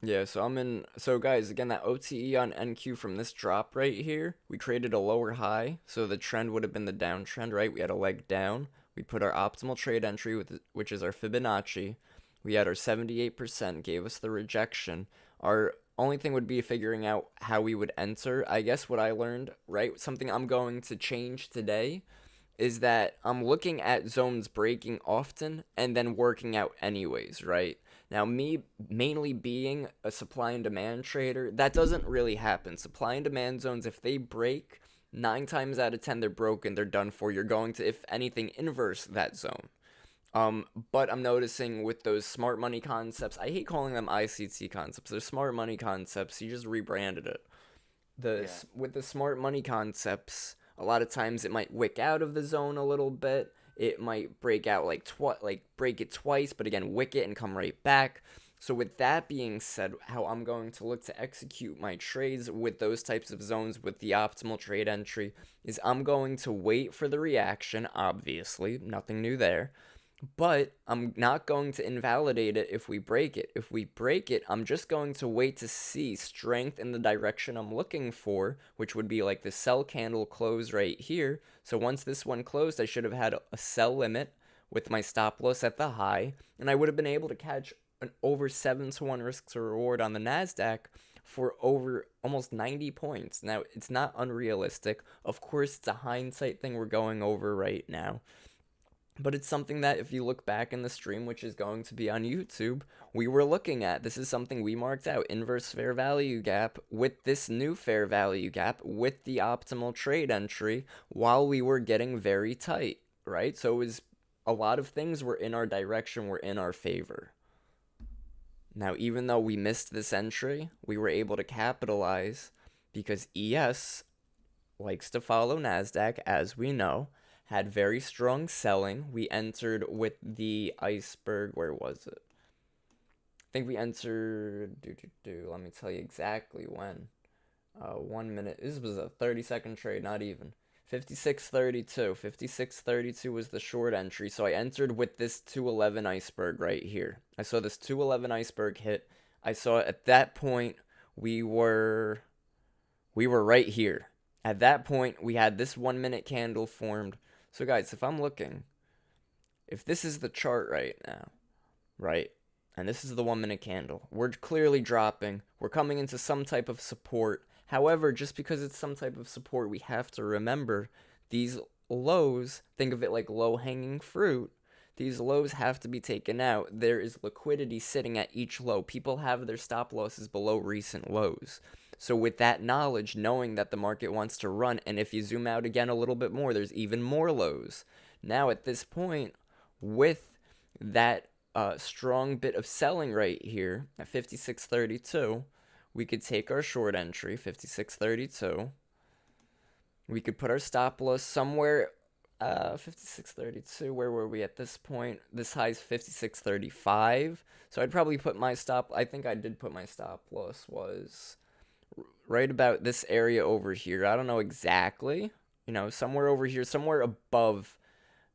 Yeah, so guys, again, that OTE on NQ from this drop right here, we created a lower high, so the trend would have been the downtrend, right? We had a leg down. We put our optimal trade entry, which is our Fibonacci. We had our 78%, gave us the rejection. Our only thing would be figuring out how we would enter. I guess what I learned, right, something I'm going to change today is that I'm looking at zones breaking often and then working out anyways, right? Now, me mainly being a supply and demand trader, that doesn't really happen. Supply and demand zones, if they break, 9 times out of 10, they're broken, they're done for. You're going to, if anything, inverse that zone. But I'm noticing with those smart money concepts, I hate calling them ICT concepts. They're smart money concepts. You just rebranded it. With the smart money concepts, a lot of times it might wick out of the zone a little bit. It might break out break it twice, but again, wick it and come right back. So with that being said, how I'm going to look to execute my trades with those types of zones with the optimal trade entry is I'm going to wait for the reaction, obviously, nothing new there. But I'm not going to invalidate it if we break it. If we break it, I'm just going to wait to see strength in the direction I'm looking for, which would be like the sell candle close right here. So once this one closed, I should have had a sell limit with my stop loss at the high, and I would have been able to catch an over 7-to-1 risk to reward on the NASDAQ for over almost 90 points. Now, it's not unrealistic. Of course, it's a hindsight thing we're going over right now. But it's something that if you look back in the stream, which is going to be on YouTube, we were looking at. This is something we marked out, inverse fair value gap with this new fair value gap with the optimal trade entry while we were getting very tight, right? So it was a lot of things were in our direction, were in our favor. Now, even though we missed this entry, we were able to capitalize because ES likes to follow NASDAQ, as we know. Had very strong selling. We entered with the iceberg. Where was it? I think we entered. Let me tell you exactly when. 1 minute. This was a 30-second trade, not even. 56.32. 56.32 was the short entry. So I entered with this 211 iceberg right here. I saw this 211 iceberg hit. I saw at that point we were right here. At that point, we had this 1 minute candle formed. So guys, if I'm looking, if this is the chart right now, right, and this is the 1 minute candle, we're clearly dropping, we're coming into some type of support. However, just because it's some type of support, we have to remember these lows, think of it like low-hanging fruit, these lows have to be taken out. There is liquidity sitting at each low. People have their stop losses below recent lows. So with that knowledge, knowing that the market wants to run, and if you zoom out again a little bit more, there's even more lows. Now at this point, with that strong bit of selling right here at 56.32, we could take our short entry, 56.32. We could put our stop loss somewhere 56.32. Where were we at this point? This high is 56.35. So I'd probably put my stop. I think I did put my stop loss was right about this area over here. I don't know exactly. Somewhere over here, somewhere above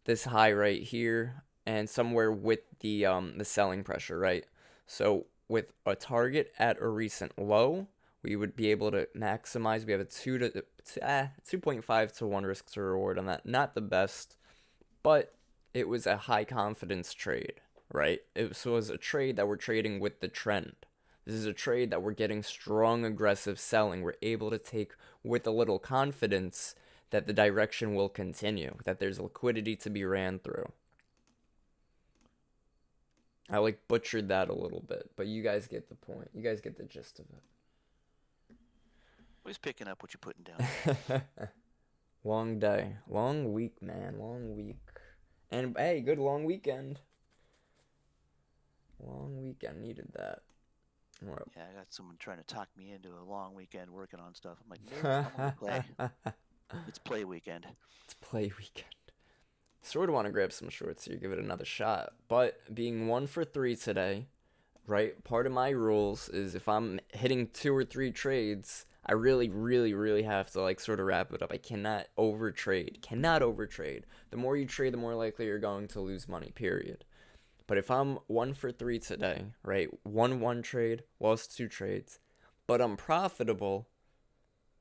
this high right here, and somewhere with the selling pressure, right? So with a target at a recent low, we would be able to maximize. We have a 2.5 to 1 risk to reward on that. Not the best, but it was a high confidence trade, right? It was a trade that we're trading with the trend. This is a trade that we're getting strong, aggressive selling. We're able to take with a little confidence that the direction will continue, that there's liquidity to be ran through. I butchered that a little bit, but you guys get the point. You guys get the gist of it. Always picking up what you're putting down. Long day. Long week, man. Long week. And, hey, good long weekend. Long weekend. Needed that. Yeah, I got someone trying to talk me into a long weekend working on stuff. I'm like, no, I'm gonna play. It's play weekend. It's play weekend. Sort of want to grab some shorts here, give it another shot. But being 1 for 3 today, right? Part of my rules is if I'm hitting 2 or 3 trades, I really, really, really have to sort of wrap it up. I cannot overtrade. The more you trade, the more likely you're going to lose money, period. But if I'm 1 for 3 today, right? 1 trade, lost 2 trades, but I'm profitable,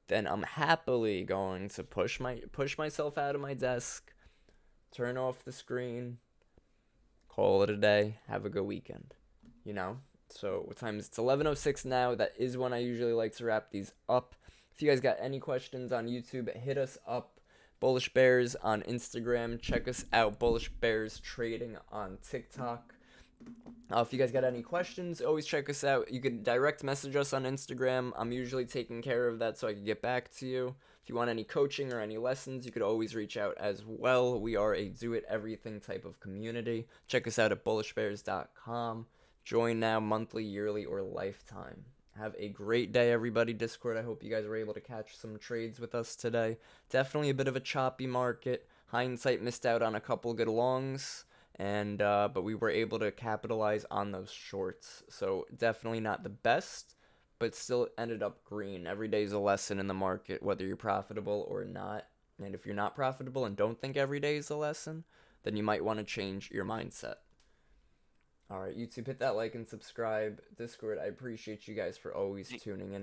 then I'm happily going to push myself out of my desk, turn off the screen, call it a day, have a good weekend. So what time is it? It's 11:06 now. That is when I usually like to wrap these up. If you guys got any questions on YouTube, hit us up. Bullish Bears on Instagram. Check us out. Bullish Bears Trading on TikTok. If you guys got any questions, always check us out. You can direct message us on Instagram. I'm usually taking care of that so I can get back to you. If you want any coaching or any lessons, you could always reach out as well. We are a do-it-everything type of community. Check us out at bullishbears.com. Join now, monthly, yearly, or lifetime. Have a great day, everybody. Discord, I hope you guys were able to catch some trades with us today. Definitely a bit of a choppy market. Hindsight missed out on a couple good longs, but we were able to capitalize on those shorts. So definitely not the best, but still ended up green. Every day is a lesson in the market, whether you're profitable or not. And if you're not profitable and don't think every day is a lesson, then you might want to change your mindset. All right, YouTube, hit that like and subscribe. Discord, I appreciate you guys for always tuning in and